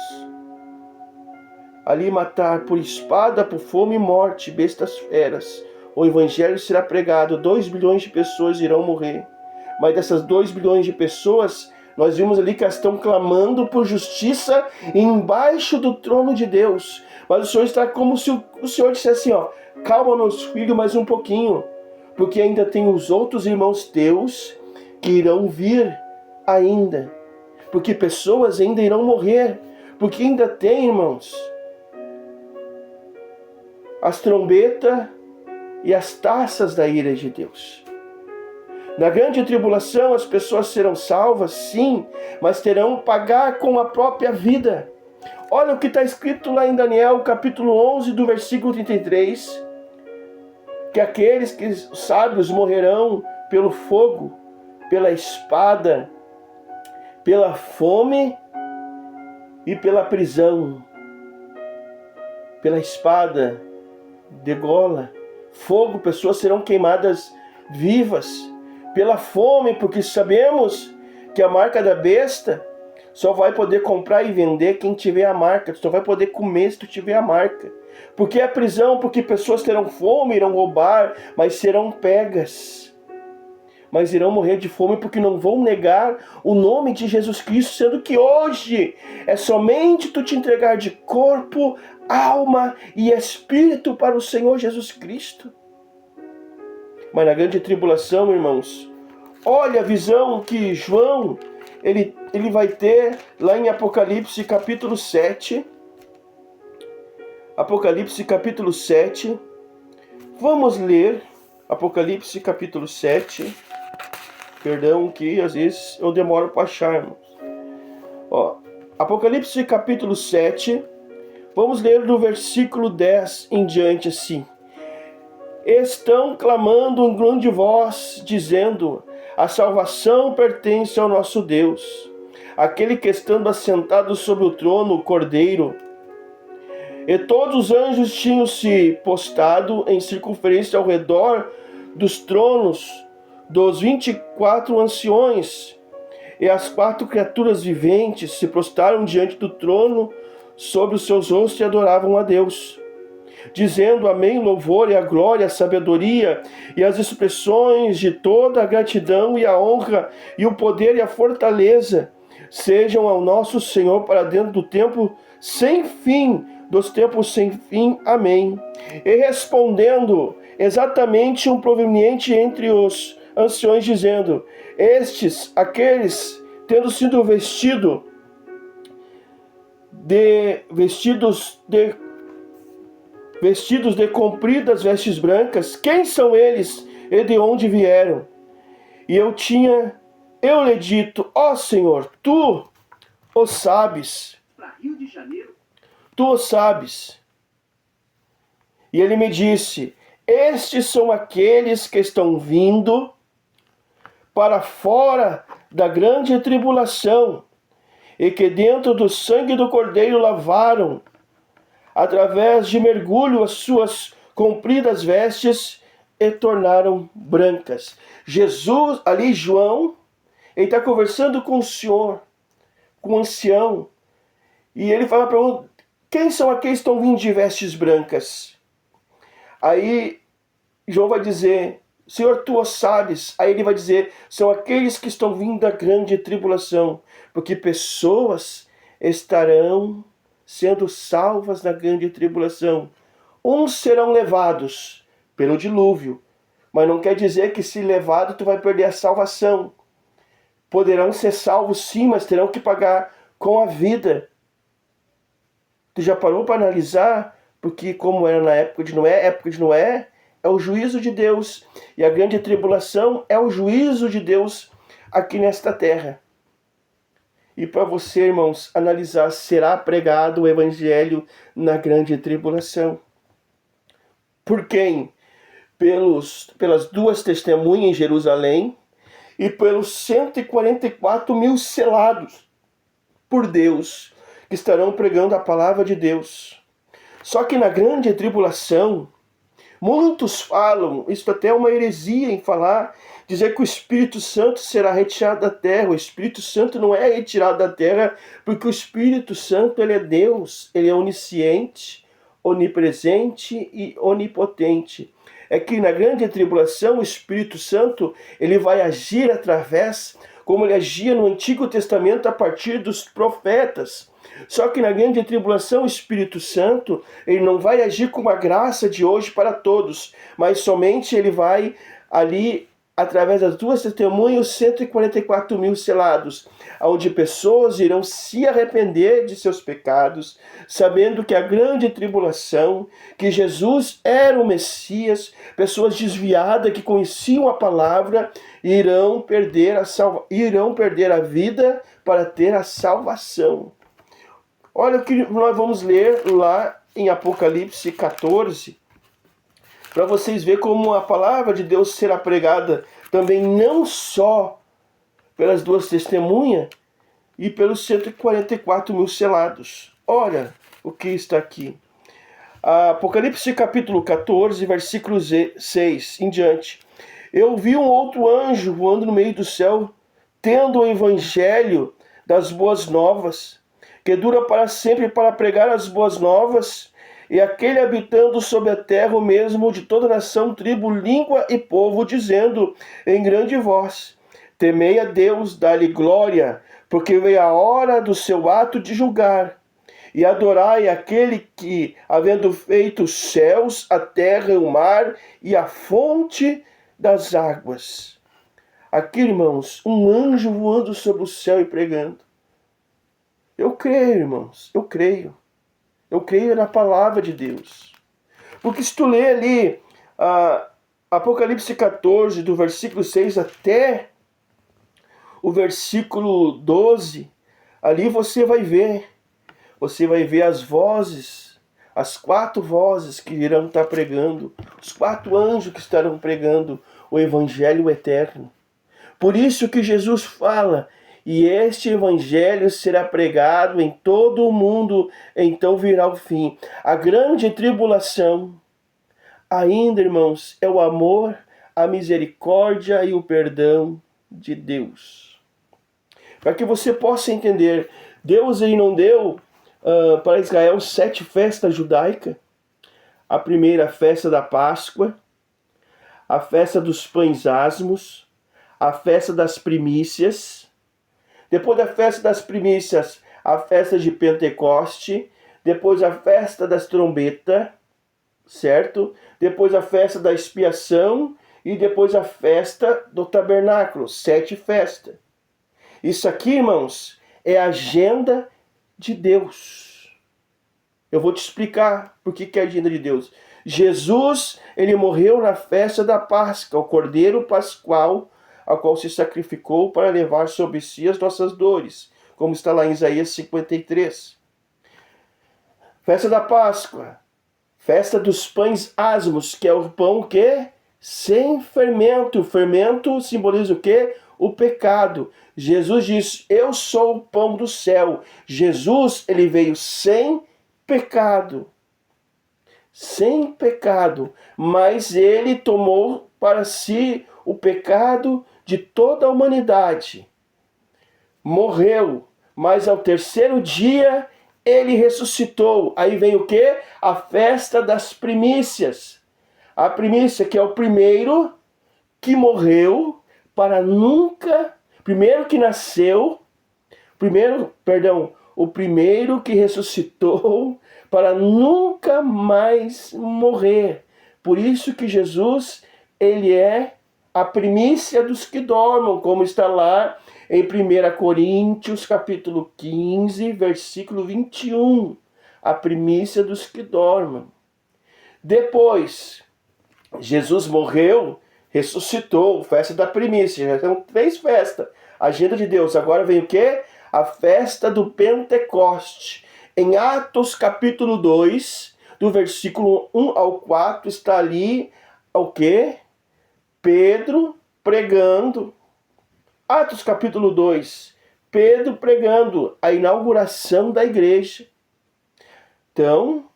Ali matar por espada, por fome e morte, bestas feras. O evangelho será pregado, 2 bilhões de pessoas irão morrer. Mas dessas 2 bilhões de pessoas, nós vimos ali que elas estão clamando por justiça embaixo do trono de Deus. Mas o Senhor está como se o Senhor dissesse assim, calma, meus filhos, mais um pouquinho, porque ainda tem os outros irmãos teus que irão vir ainda, porque pessoas ainda irão morrer, porque ainda tem, irmãos, as trombetas e as taças da ira de Deus. Na grande tribulação as pessoas serão salvas, sim, mas terão que pagar com a própria vida. Olha o que está escrito lá em Daniel, capítulo 11, do versículo 33, que aqueles que os sábios morrerão pelo fogo, pela espada, pela fome e pela prisão. Pela espada, degola, fogo, pessoas serão queimadas vivas. Pela fome, porque sabemos que a marca da besta só vai poder comprar e vender quem tiver a marca. Só vai poder comer se tu tiver a marca. Porque a prisão, porque pessoas terão fome, irão roubar, mas serão pegas. Mas irão morrer de fome porque não vão negar o nome de Jesus Cristo, sendo que hoje é somente tu te entregar de corpo, alma e espírito para o Senhor Jesus Cristo. Mas na grande tribulação, irmãos, olha a visão que João ele vai ter lá em Apocalipse capítulo 7. Apocalipse capítulo 7. Vamos ler Apocalipse capítulo 7. Perdão que às vezes eu demoro para achar, irmãos. Ó, Apocalipse capítulo 7. Vamos ler do versículo 10 em diante assim. Estão clamando em grande voz, dizendo: a salvação pertence ao nosso Deus, aquele que estando assentado sobre o trono, o Cordeiro. E todos os anjos tinham se postado em circunferência ao redor dos tronos dos 24 anciões, e as 4 criaturas viventes se prostraram diante do trono sobre os seus rostos e adoravam a Deus, dizendo: amém, louvor e a glória, a sabedoria e as expressões de toda a gratidão e a honra e o poder e a fortaleza sejam ao nosso Senhor para dentro do tempo sem fim, dos tempos sem fim. Amém. E respondendo exatamente um proveniente entre os anciões, dizendo: estes, aqueles, tendo sido vestidos de compridas vestes brancas, quem são eles e de onde vieram? E eu lhe dito: ó Senhor, tu o sabes. Tu o sabes. E ele me disse: estes são aqueles que estão vindo para fora da grande tribulação, e que dentro do sangue do Cordeiro lavaram, através de mergulho, as suas compridas vestes e tornaram brancas. Jesus, ali João, ele está conversando com o Senhor, com o ancião, e ele fala para ele: quem são aqueles que estão vindo de vestes brancas? Aí João vai dizer: Senhor, tu o sabes. Aí ele vai dizer: são aqueles que estão vindo da grande tribulação, porque pessoas estarão sendo salvas na grande tribulação. Uns serão levados pelo dilúvio, mas não quer dizer que se levado tu vai perder a salvação. Poderão ser salvos sim, mas terão que pagar com a vida. Tu já parou para analisar? Porque como era na época de Noé é o juízo de Deus, e a grande tribulação é o juízo de Deus aqui nesta terra. E para você, irmãos, analisar: será pregado o evangelho na grande tribulação? Por quem? Pelas 2 testemunhas em Jerusalém e pelos 144 mil selados por Deus, que estarão pregando a palavra de Deus. Só que na grande tribulação, muitos falam, isso até é uma heresia em falar, dizer que o Espírito Santo será retirado da terra. O Espírito Santo não é retirado da terra, porque o Espírito Santo, ele é Deus, ele é onisciente, onipresente e onipotente. É que na grande tribulação, o Espírito Santo, ele vai agir através, como ele agia no Antigo Testamento a partir dos profetas. Só que na grande tribulação, o Espírito Santo, ele não vai agir com a graça de hoje para todos, mas somente ele vai ali, através das 2 testemunhas, 144 mil selados, onde pessoas irão se arrepender de seus pecados, sabendo que a grande tribulação, que Jesus era o Messias, pessoas desviadas que conheciam a palavra, irão perder a vida para ter a salvação. Olha o que nós vamos ler lá em Apocalipse 14, para vocês verem como a palavra de Deus será pregada também não só pelas 2 testemunhas e pelos 144 mil selados. Olha o que está aqui. Apocalipse capítulo 14, versículo 6 em diante. Eu vi um outro anjo voando no meio do céu, tendo o evangelho das boas novas, que dura para sempre, para pregar as boas novas, e aquele habitando sobre a terra, o mesmo de toda nação, tribo, língua e povo, dizendo em grande voz: temei a Deus, dá-lhe glória, porque veio a hora do seu ato de julgar, e adorai aquele que, havendo feito os céus, a terra, o mar e a fonte das águas. Aqui, irmãos, um anjo voando sobre o céu e pregando. Eu creio, irmãos, eu creio. Eu creio na palavra de Deus. Porque se tu ler ali Apocalipse 14, do versículo 6 até o versículo 12, ali você vai ver as vozes, as 4 vozes que irão estar pregando, os 4 anjos que estarão pregando o evangelho eterno. Por isso que Jesus fala, e este evangelho será pregado em todo o mundo, então virá o fim. A grande tribulação, ainda, irmãos, é o amor, a misericórdia e o perdão de Deus. Para que você possa entender, Deus aí não deu para Israel 7 festas judaicas. A primeira, a festa da Páscoa, a festa dos pães asmos, a festa das primícias. Depois da festa das primícias, a festa de Pentecoste. Depois a festa das trombetas, certo? Depois a festa da expiação e depois a festa do tabernáculo. 7 festas. Isso aqui, irmãos, é a agenda de Deus. Eu vou te explicar por que é a agenda de Deus. Jesus, ele morreu na festa da Páscoa, o Cordeiro Pascual, ao qual se sacrificou para levar sobre si as nossas dores, como está lá em Isaías 53. Festa da Páscoa, festa dos pães asmos, que é o pão que sem fermento. O fermento simboliza o quê? O pecado. Jesus diz, eu sou o pão do céu. Jesus, ele veio sem pecado. Sem pecado. Mas ele tomou para si o pecado de toda a humanidade. Morreu, mas ao 3º dia ele ressuscitou. Aí vem o quê? A festa das primícias. A primícia, que é o primeiro que morreu para nunca, primeiro que nasceu, o primeiro que ressuscitou para nunca mais morrer. Por isso que Jesus, ele é a primícia dos que dormem, como está lá em 1 Coríntios, capítulo 15, versículo 21. A primícia dos que dormem. Depois, Jesus morreu, ressuscitou, festa da primícia. Já são 3 festas. Agenda de Deus. Agora vem o quê? A festa do Pentecoste. Em Atos capítulo 2, do versículo 1 ao 4, está ali o quê? Pedro pregando. Atos capítulo 2, Pedro pregando a inauguração da igreja. Então,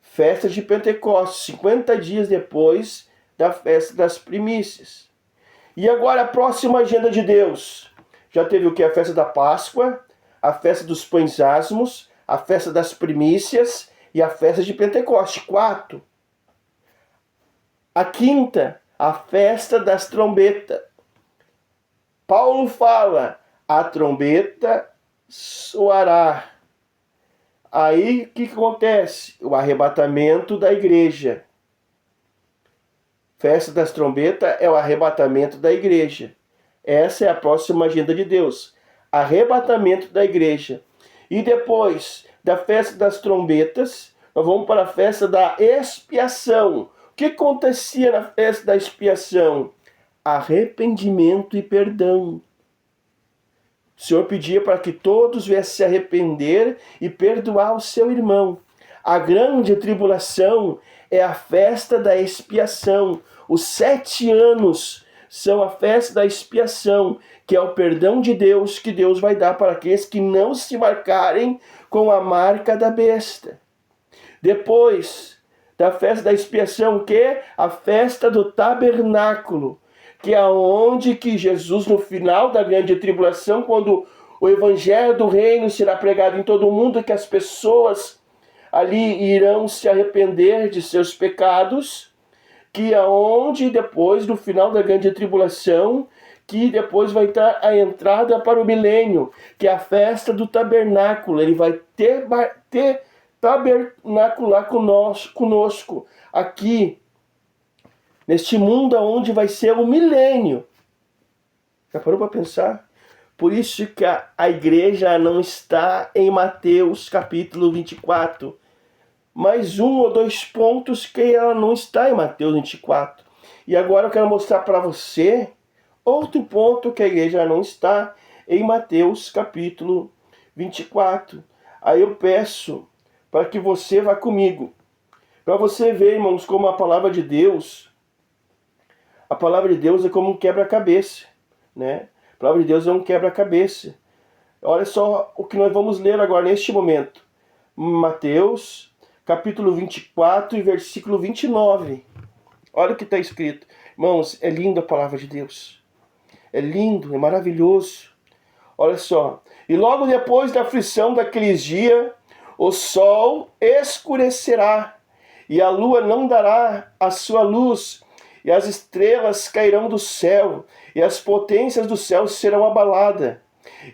festa de Pentecostes, 50 dias depois da festa das primícias. E agora a próxima agenda de Deus. Já teve o que? A festa da Páscoa, a festa dos pães asmos, a festa das primícias e a festa de Pentecostes. 4. A quinta, a festa das trombetas. Paulo fala, a trombeta soará. Aí o que acontece? O arrebatamento da igreja. Festa das trombetas é o arrebatamento da igreja. Essa é a próxima agenda de Deus. Arrebatamento da igreja. E depois da festa das trombetas, nós vamos para a festa da expiação. O que acontecia na festa da expiação? Arrependimento e perdão. O Senhor pedia para que todos viessem se arrepender e perdoar o seu irmão. A grande tribulação é a festa da expiação. Os 7 anos são a festa da expiação, que é o perdão de Deus que Deus vai dar para aqueles que não se marcarem com a marca da besta. Depois da festa da expiação, que é a festa do tabernáculo, que é onde que Jesus, no final da grande tribulação, quando o evangelho do reino será pregado em todo o mundo, que as pessoas ali irão se arrepender de seus pecados, que é onde depois, no final da grande tribulação, que depois vai estar a entrada para o milênio, que é a festa do tabernáculo. Ele vai ter tabernacular conosco aqui, neste mundo onde vai ser o milênio. Já parou para pensar? Por isso que a igreja não está em Mateus capítulo 24. Mais 1 ou 2 pontos que ela não está em Mateus 24. E agora eu quero mostrar para você outro ponto que a igreja não está em Mateus capítulo 24. Aí eu peço para que você vá comigo, para você ver, irmãos, como a palavra de Deus é como um quebra-cabeça, né? A palavra de Deus é um quebra-cabeça. Olha só o que nós vamos ler agora neste momento. Mateus capítulo 24 e versículo 29. Olha o que está escrito. Irmãos, é linda a palavra de Deus. É lindo, é maravilhoso. Olha só. E logo depois da aflição daqueles dias, o sol escurecerá, e a lua não dará a sua luz, e as estrelas cairão do céu, e as potências do céu serão abaladas.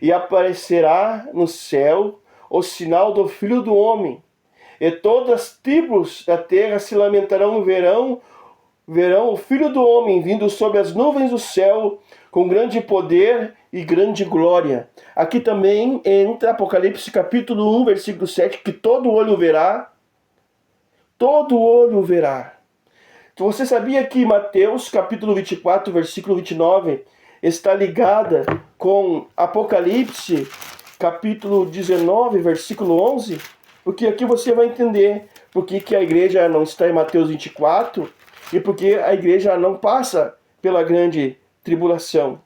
E aparecerá no céu o sinal do Filho do Homem, e todas as tribos da terra se lamentarão e verão o Filho do Homem vindo sobre as nuvens do céu com grande poder e grande glória. Aqui também entra Apocalipse capítulo 1, versículo 7, que todo olho verá. Todo olho verá. Então, você sabia que Mateus capítulo 24, versículo 29, está ligada com Apocalipse capítulo 19, versículo 11? Porque aqui você vai entender por que a igreja não está em Mateus 24 e porque a igreja não passa pela grande tribulação.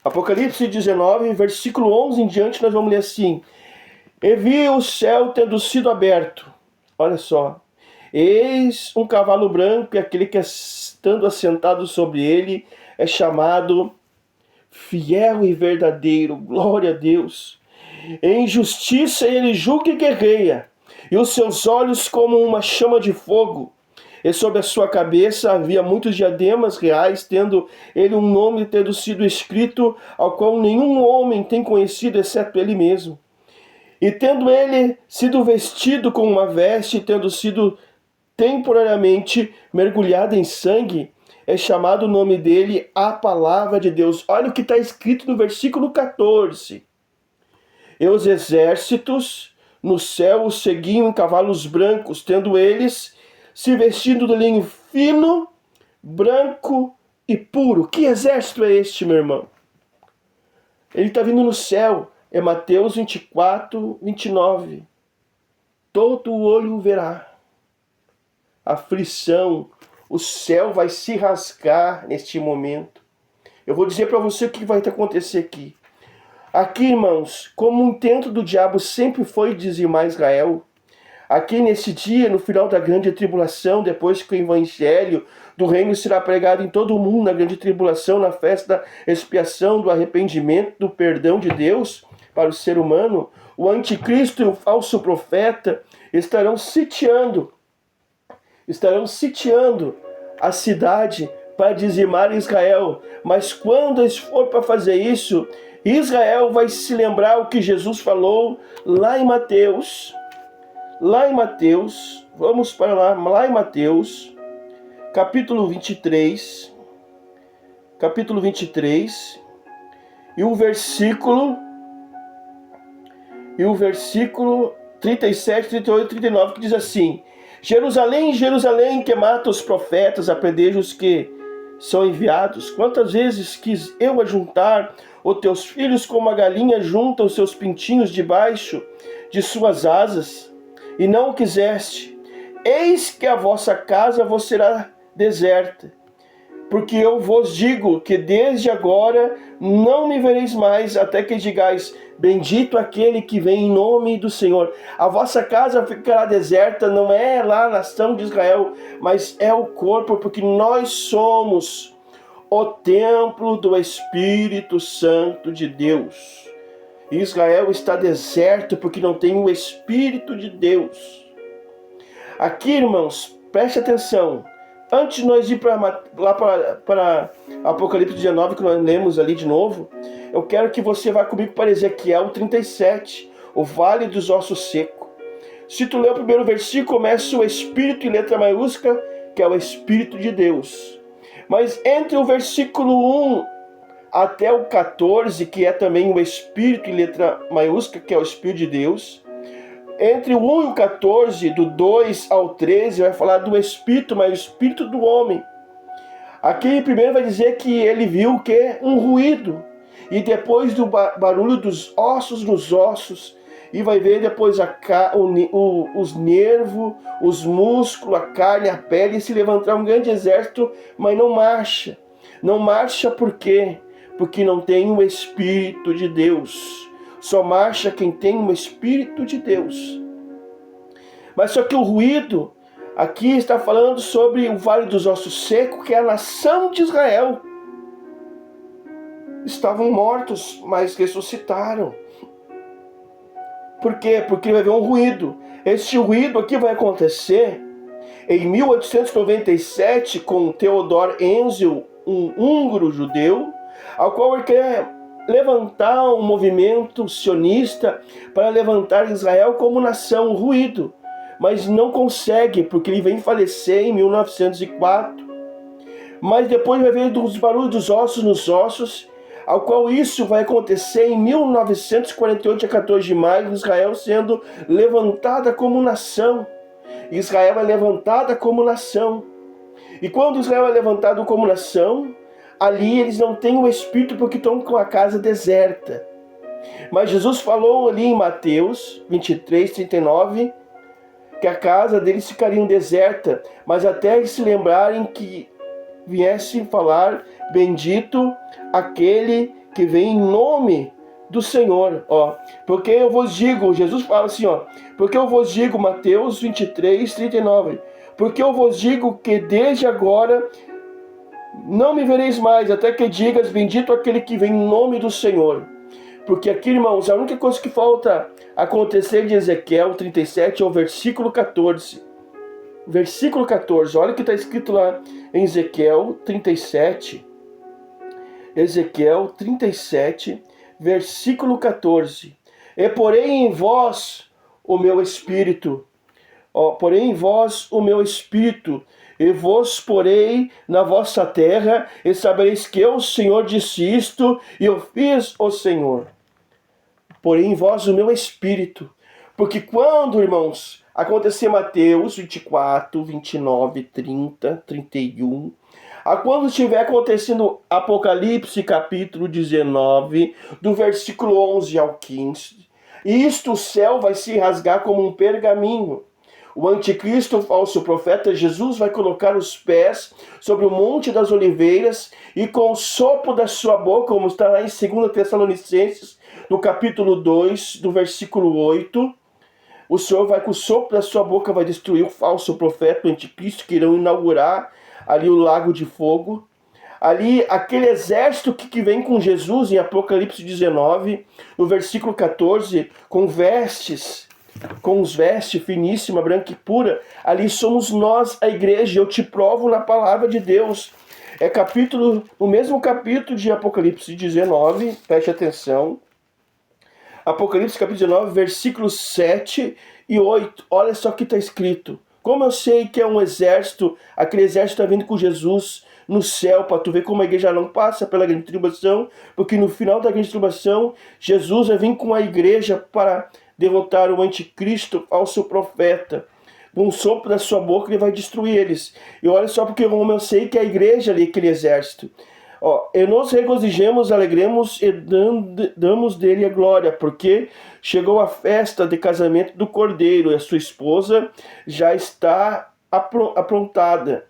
Apocalipse 19, versículo 11 em diante, nós vamos ler assim: E vi o céu tendo sido aberto. Olha só. Eis um cavalo branco, e aquele que estando assentado sobre ele é chamado Fiel e Verdadeiro. Glória a Deus. Em justiça ele julga e guerreia, e os seus olhos como uma chama de fogo. E sobre a sua cabeça havia muitos diademas reais, tendo ele um nome tendo sido escrito, ao qual nenhum homem tem conhecido, exceto ele mesmo. E tendo ele sido vestido com uma veste, tendo sido temporariamente mergulhado em sangue, é chamado o nome dele a Palavra de Deus. Olha o que está escrito no versículo 14. E os exércitos no céu o seguiam em cavalos brancos, tendo eles se vestindo de linho fino, branco e puro. Que exército é este, meu irmão? Ele está vindo no céu. É Mateus 24, 29. Todo olho verá. Aflição. O céu vai se rasgar neste momento. Eu vou dizer para você o que vai acontecer aqui. Aqui, irmãos, como o intento do diabo sempre foi dizimar Israel, aqui nesse dia, no final da grande tribulação, depois que o evangelho do reino será pregado em todo o mundo, na grande tribulação, na festa da expiação, do arrependimento, do perdão de Deus para o ser humano, o anticristo e o falso profeta estarão sitiando a cidade para dizimar Israel. Mas quando eles for para fazer isso, Israel vai se lembrar o que Jesus falou lá em Mateus. Vamos para lá em Mateus, capítulo 23, e o versículo 37, 38 e 39, que diz assim: Jerusalém, Jerusalém, que mata os profetas, apedreja os que são enviados. Quantas vezes quis eu ajuntar os teus filhos como a galinha junta os seus pintinhos debaixo de suas asas, e não o quiseste. Eis que a vossa casa vos será deserta. Porque eu vos digo que desde agora não me vereis mais, até que digais: bendito aquele que vem em nome do Senhor. A vossa casa ficará deserta, não é lá a nação de Israel, mas é o corpo, porque nós somos o templo do Espírito Santo de Deus. Israel está deserto porque não tem o Espírito de Deus. Aqui, irmãos, preste atenção. Antes de nós ir lá para Apocalipse 19, que nós lemos ali de novo, eu quero que você vá comigo para Ezequiel 37, o Vale dos Ossos Secos. Se tu ler o primeiro versículo, começa o Espírito em letra maiúscula, que é o Espírito de Deus. Mas entre o versículo 1 até o 14, que é também o Espírito em letra maiúscula, que é o Espírito de Deus, Entre o 1 e o 14, do 2 ao 13, vai falar do Espírito, mas o Espírito do homem. Aqui primeiro vai dizer que ele viu o quê? Um ruído. E depois do barulho dos ossos nos ossos. E vai ver depois os nervos, os músculos, a carne, a pele, e se levantar um grande exército, mas não marcha. Não marcha por quê? Porque não tem o Espírito de Deus. Só marcha quem tem o Espírito de Deus. Mas só que o ruído aqui está falando sobre o Vale dos Ossos Secos, que é a nação de Israel. Estavam mortos, mas ressuscitaram. Por quê? Porque vai haver um ruído. Este ruído aqui vai acontecer em 1897 com Theodor Herzl, um húngaro judeu, ao qual ele quer levantar um movimento sionista para levantar Israel como nação, ruído. Mas não consegue, porque ele vem falecer em 1904. Mas depois vai ver os barulhos dos ossos nos ossos, ao qual isso vai acontecer em 1948, a 14 de maio, Israel sendo levantada como nação. Israel é levantada como nação. E quando Israel é levantado como nação, ali eles não têm o Espírito porque estão com a casa deserta. Mas Jesus falou ali em Mateus 23, 39, que a casa deles ficaria deserta, mas até eles se lembrarem que viesse falar, bendito aquele que vem em nome do Senhor. Porque eu vos digo, Jesus fala assim, porque eu vos digo, Mateus 23, 39, porque eu vos digo que desde agora não me vereis mais, até que digas, bendito aquele que vem em nome do Senhor. Porque aqui, irmãos, a única coisa que falta acontecer de Ezequiel 37 é o versículo 14. Versículo 14, olha o que está escrito lá em Ezequiel 37. Ezequiel 37, versículo 14. E porei em vós o meu espírito, porei em vós o meu espírito, e vos porei na vossa terra, e sabereis que eu, o Senhor, disse isto, e eu fiz o Senhor. Porei em vós o meu espírito. Porque quando, irmãos, acontecer Mateus 24, 29, 30, 31, quando estiver acontecendo Apocalipse capítulo 19, do versículo 11 ao 15, isto o céu vai se rasgar como um pergaminho. O anticristo, o falso profeta Jesus, vai colocar os pés sobre o Monte das Oliveiras e com o sopro da sua boca, como está lá em 2 Tessalonicenses, no capítulo 2, do versículo 8, o Senhor vai com o sopro da sua boca, vai destruir o falso profeta, o anticristo, que irão inaugurar ali o lago de fogo. Ali, aquele exército que vem com Jesus em Apocalipse 19, no versículo 14, com os vestes finíssima, branca e pura, ali somos nós, a igreja. Eu te provo na palavra de Deus. É no mesmo capítulo de Apocalipse 19, preste atenção. Apocalipse capítulo 19, versículos 7 e 8. Olha só o que está escrito. Como eu sei que é um exército, aquele exército está vindo com Jesus no céu, para tu ver como a igreja não passa pela grande tribulação, porque no final da grande tribulação, Jesus vai vir com a igreja para derrotar o anticristo, falso profeta. Com o sopro da sua boca ele vai destruir eles. E olha só, porque como eu sei que a igreja ali, aquele exército, e nos regozijemos, alegremos e damos dele a glória, porque chegou a festa de casamento do Cordeiro, e a sua esposa já está aprontada.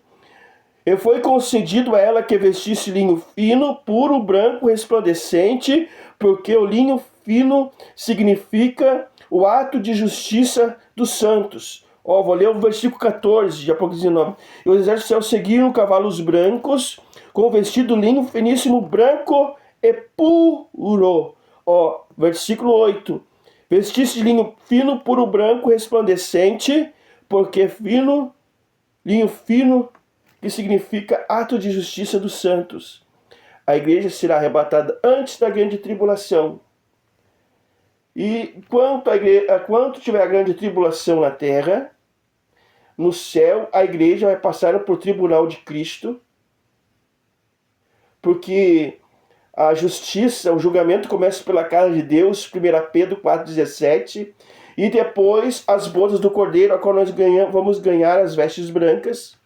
E foi concedido a ela que vestisse linho fino, puro, branco, resplandecente, porque o linho fino significa o ato de justiça dos santos. Vou ler o versículo 14 de Apocalipse 19. E os exércitos do céu seguiram cavalos brancos, com vestido linho finíssimo, branco e puro. Versículo 8. Vestisse de linho fino, puro, branco, resplandecente, porque linho fino, que significa ato de justiça dos santos. A igreja será arrebatada antes da grande tribulação. E quanto tiver a grande tribulação na terra, no céu, a igreja vai passar por tribunal de Cristo, porque a justiça, o julgamento começa pela casa de Deus, 1 Pedro 4,17, E depois as bodas do Cordeiro, a qual nós vamos ganhar as vestes brancas,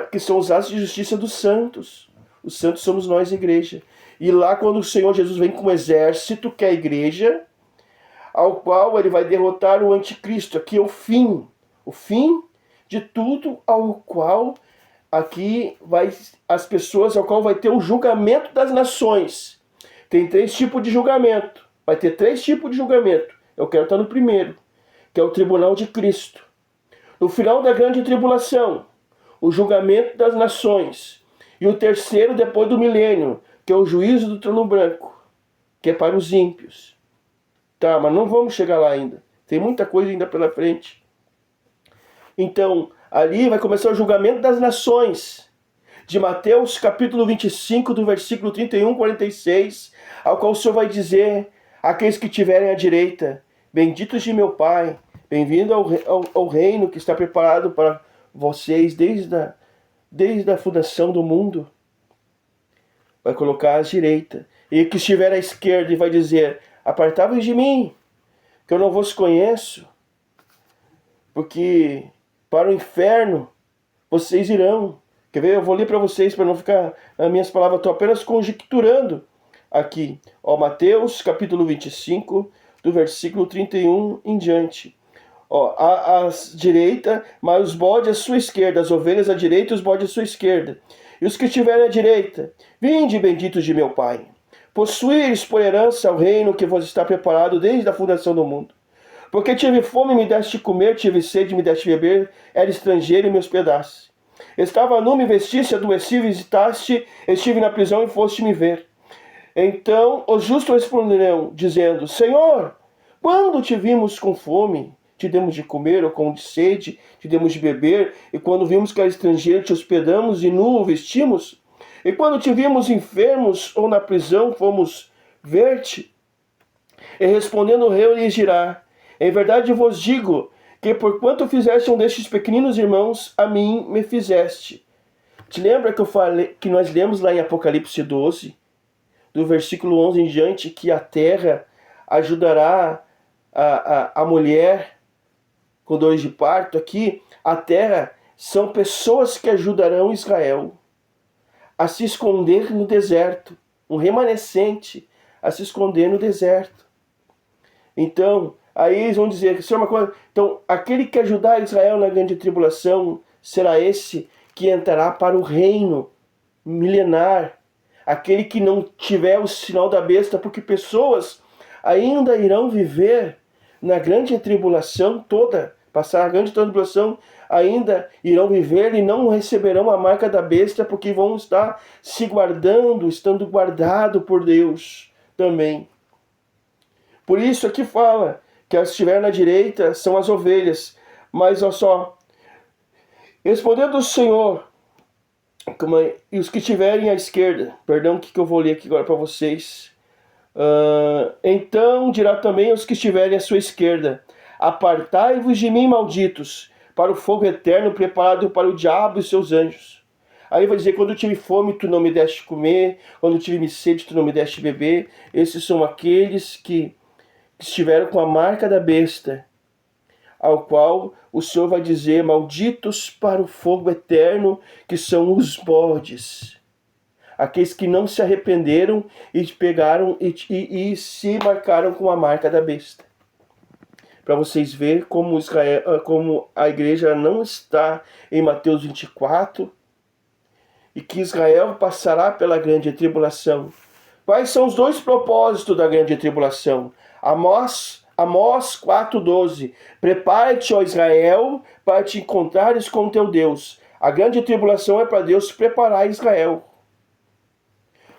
que são os atos de justiça dos santos. Os santos somos nós, igreja. E lá quando o Senhor Jesus vem com um exército, que é a igreja, ao qual ele vai derrotar o anticristo. Aqui é o fim de tudo, ao qual aqui vai as pessoas, ao qual vai ter o julgamento das nações. Tem 3 tipos de julgamento. Vai ter 3 tipos de julgamento. Eu quero estar no primeiro, que é o tribunal de Cristo. No final da grande tribulação, o julgamento das nações. E o terceiro depois do milênio, que é o juízo do trono branco, que é para os ímpios. Tá, mas não vamos chegar lá ainda. Tem muita coisa ainda pela frente. Então, ali vai começar o julgamento das nações. De Mateus capítulo 25, do versículo 31 a 46, ao qual o Senhor vai dizer: aqueles que tiverem à direita, benditos de meu Pai, bem-vindo ao reino que está preparado para vocês desde a fundação do mundo. Vai colocar à direita. E que estiver à esquerda, e vai dizer: apartai-vos de mim, que eu não vos conheço, porque para o inferno vocês irão. Quer ver? Eu vou ler para vocês, para não ficar as minhas palavras, estou apenas conjecturando aqui. Ó, Mateus capítulo 25, do versículo 31 em diante. Ó, à direita, mas os bodes à sua esquerda, as ovelhas à direita e os bodes à sua esquerda. E os que estiverem à direita, vinde, benditos de meu Pai, possuíres por herança o reino que vos está preparado desde a fundação do mundo. Porque tive fome e me deste comer, tive sede e me deste beber, era estrangeiro e me hospedaste. Estava nu, me vestiste, adoeci, visitaste, estive na prisão e foste me ver. Então os justos responderão, dizendo: Senhor, quando te vimos com fome, te demos de comer, ou com sede, te demos de beber, e quando vimos que era estrangeiro, te hospedamos, e nu o vestimos? E quando te vimos enfermos, ou na prisão, fomos ver-te? E respondendo o rei lhes dirá: em verdade vos digo, que porquanto fizeste um destes pequeninos irmãos, a mim me fizeste. Te lembra que eu falei, que nós lemos lá em Apocalipse 12, do versículo 11 em diante, que a terra ajudará a mulher com dores de parto? Aqui, a terra são pessoas que ajudarão Israel a se esconder no deserto, um remanescente a se esconder no deserto. Então, aí eles vão dizer, isso é uma coisa. Então, aquele que ajudar Israel na grande tribulação será esse que entrará para o reino milenar. Aquele que não tiver o sinal da besta, porque pessoas ainda irão viver na grande tribulação toda, passar a grande tribulação, ainda irão viver e não receberão a marca da besta, porque vão estar se guardando, estando guardado por Deus também. Por isso aqui fala que as que estiverem na direita são as ovelhas. Mas olha só, respondendo o Senhor, e os que estiverem à esquerda, perdão, o que eu vou ler aqui agora para vocês. Então dirá também aos que estiverem à sua esquerda: apartai-vos de mim, malditos, para o fogo eterno preparado para o diabo e seus anjos. Aí vai dizer: quando eu tive fome, tu não me deste comer, quando eu tive sede, tu não me deste beber. Esses são aqueles que estiveram com a marca da besta, ao qual o Senhor vai dizer: malditos para o fogo eterno, que são os bodes. Aqueles que não se arrependeram e pegaram e se marcaram com a marca da besta. Para vocês verem como, como a igreja não está em Mateus 24, e que Israel passará pela grande tribulação. Quais são os 2 propósitos da grande tribulação? Amós 4,12. Prepara-te, ó Israel, para te encontrares com teu Deus. A grande tribulação é para Deus preparar Israel.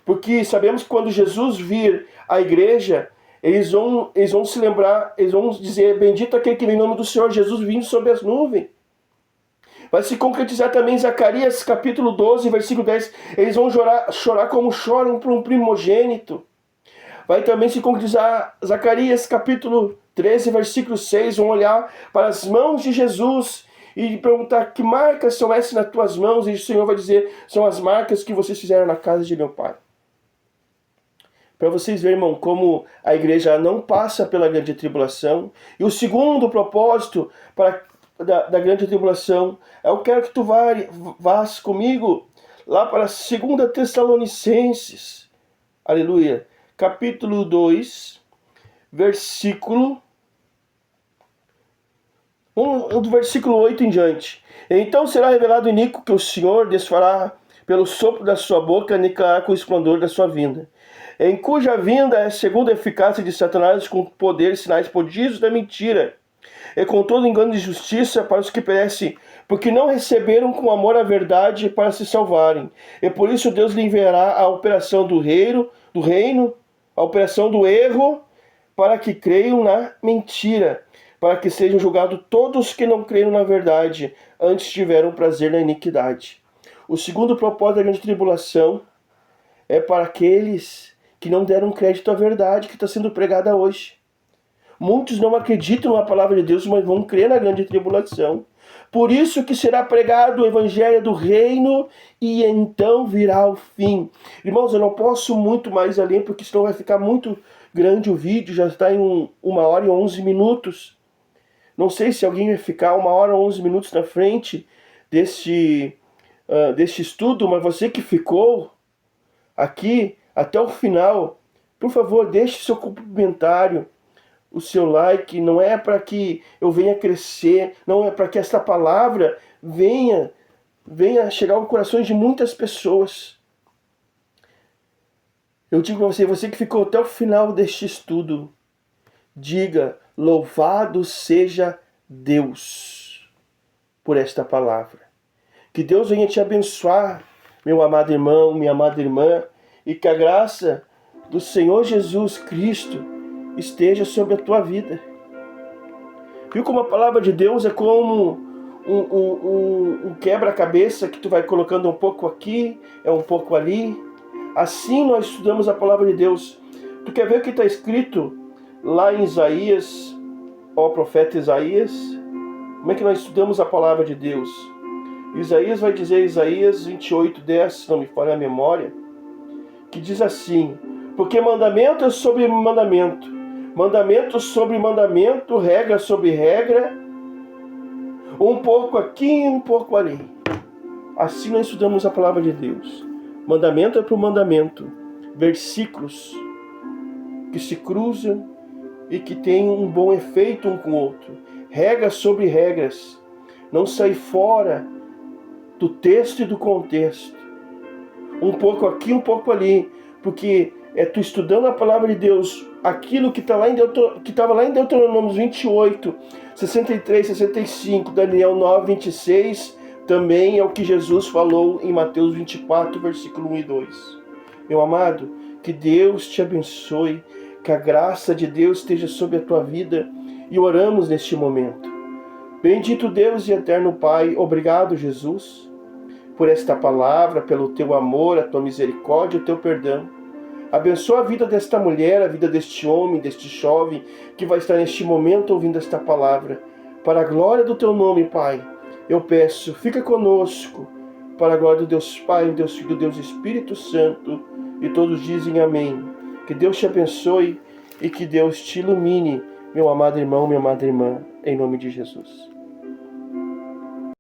Porque sabemos que quando Jesus vir a igreja, eles vão se lembrar, eles vão dizer: bendito aquele que vem em nome do Senhor Jesus vindo sobre as nuvens. Vai se concretizar também em Zacarias capítulo 12, versículo 10. Eles vão chorar como choram por um primogênito. Vai também se concretizar Zacarias capítulo 13, versículo 6. Vão olhar para as mãos de Jesus e perguntar: que marcas são essas nas tuas mãos? E o Senhor vai dizer: são as marcas que vocês fizeram na casa de meu pai. Para vocês verem, irmão, como a igreja não passa pela grande tribulação. E o segundo propósito da grande tribulação, eu quero que tu vás comigo lá para 2 Tessalonicenses, aleluia, capítulo 2, versículo do versículo 8 em diante. Então será revelado o iníquo que o Senhor desfará pelo sopro da sua boca, aniquilará com o esplendor da sua vinda, em cuja vinda é segundo a eficácia de Satanás, com poder, sinais, prodígios da mentira, e com todo engano de justiça para os que perecem, porque não receberam com amor a verdade para se salvarem. E por isso Deus lhe enviará a operação do reino, a operação do erro, para que creiam na mentira, para que sejam julgados todos que não creram na verdade, antes tiveram prazer na iniquidade. O segundo propósito da grande tribulação é para aqueles que não deram crédito à verdade que está sendo pregada hoje. Muitos não acreditam na palavra de Deus, mas vão crer na grande tribulação. Por isso que será pregado o evangelho do reino e então virá o fim. Irmãos, eu não posso muito mais além, porque senão vai ficar muito grande o vídeo, já está em 1h11. Não sei se alguém vai ficar 1h11 na frente deste estudo, mas você que ficou aqui até o final, por favor, deixe seu comentário, o seu like. Não é para que eu venha crescer, não é para que esta palavra venha chegar aos corações de muitas pessoas. Eu digo para você que ficou até o final deste estudo, diga: louvado seja Deus por esta palavra. Que Deus venha te abençoar, meu amado irmão, minha amada irmã, e que a graça do Senhor Jesus Cristo esteja sobre a tua vida. Viu como a palavra de Deus é como um quebra-cabeça que tu vai colocando um pouco aqui, um pouco ali. Assim nós estudamos a palavra de Deus. Tu quer ver o que está escrito lá em Isaías, ó profeta Isaías? Como é que nós estudamos a palavra de Deus? Isaías vai dizer, Isaías 28:10, se não me falha a memória, que diz assim: porque mandamento é sobre mandamento, mandamento sobre mandamento, regra sobre regra, um pouco aqui e um pouco ali. Assim nós estudamos a palavra de Deus. Mandamento é para o mandamento, versículos que se cruzam e que têm um bom efeito um com o outro. Regras sobre regras. Não sair fora do texto e do contexto. Um pouco aqui, um pouco ali. Porque é tu estudando a palavra de Deus, aquilo que estava lá em Deuteronômio 28, 63, 65, Daniel 9, 26, também é o que Jesus falou em Mateus 24, versículo 1 e 2. Meu amado, que Deus te abençoe, que a graça de Deus esteja sobre a tua vida, e oramos neste momento. Bendito Deus e eterno Pai, obrigado, Jesus, por esta palavra, pelo teu amor, a tua misericórdia, o teu perdão. Abençoa a vida desta mulher, a vida deste homem, deste jovem, que vai estar neste momento ouvindo esta palavra. Para a glória do teu nome, Pai, eu peço, fica conosco, para a glória do Deus Pai, do Deus Filho, do Deus Espírito Santo, e todos dizem amém. Que Deus te abençoe e que Deus te ilumine, meu amado irmão, minha amada irmã, em nome de Jesus.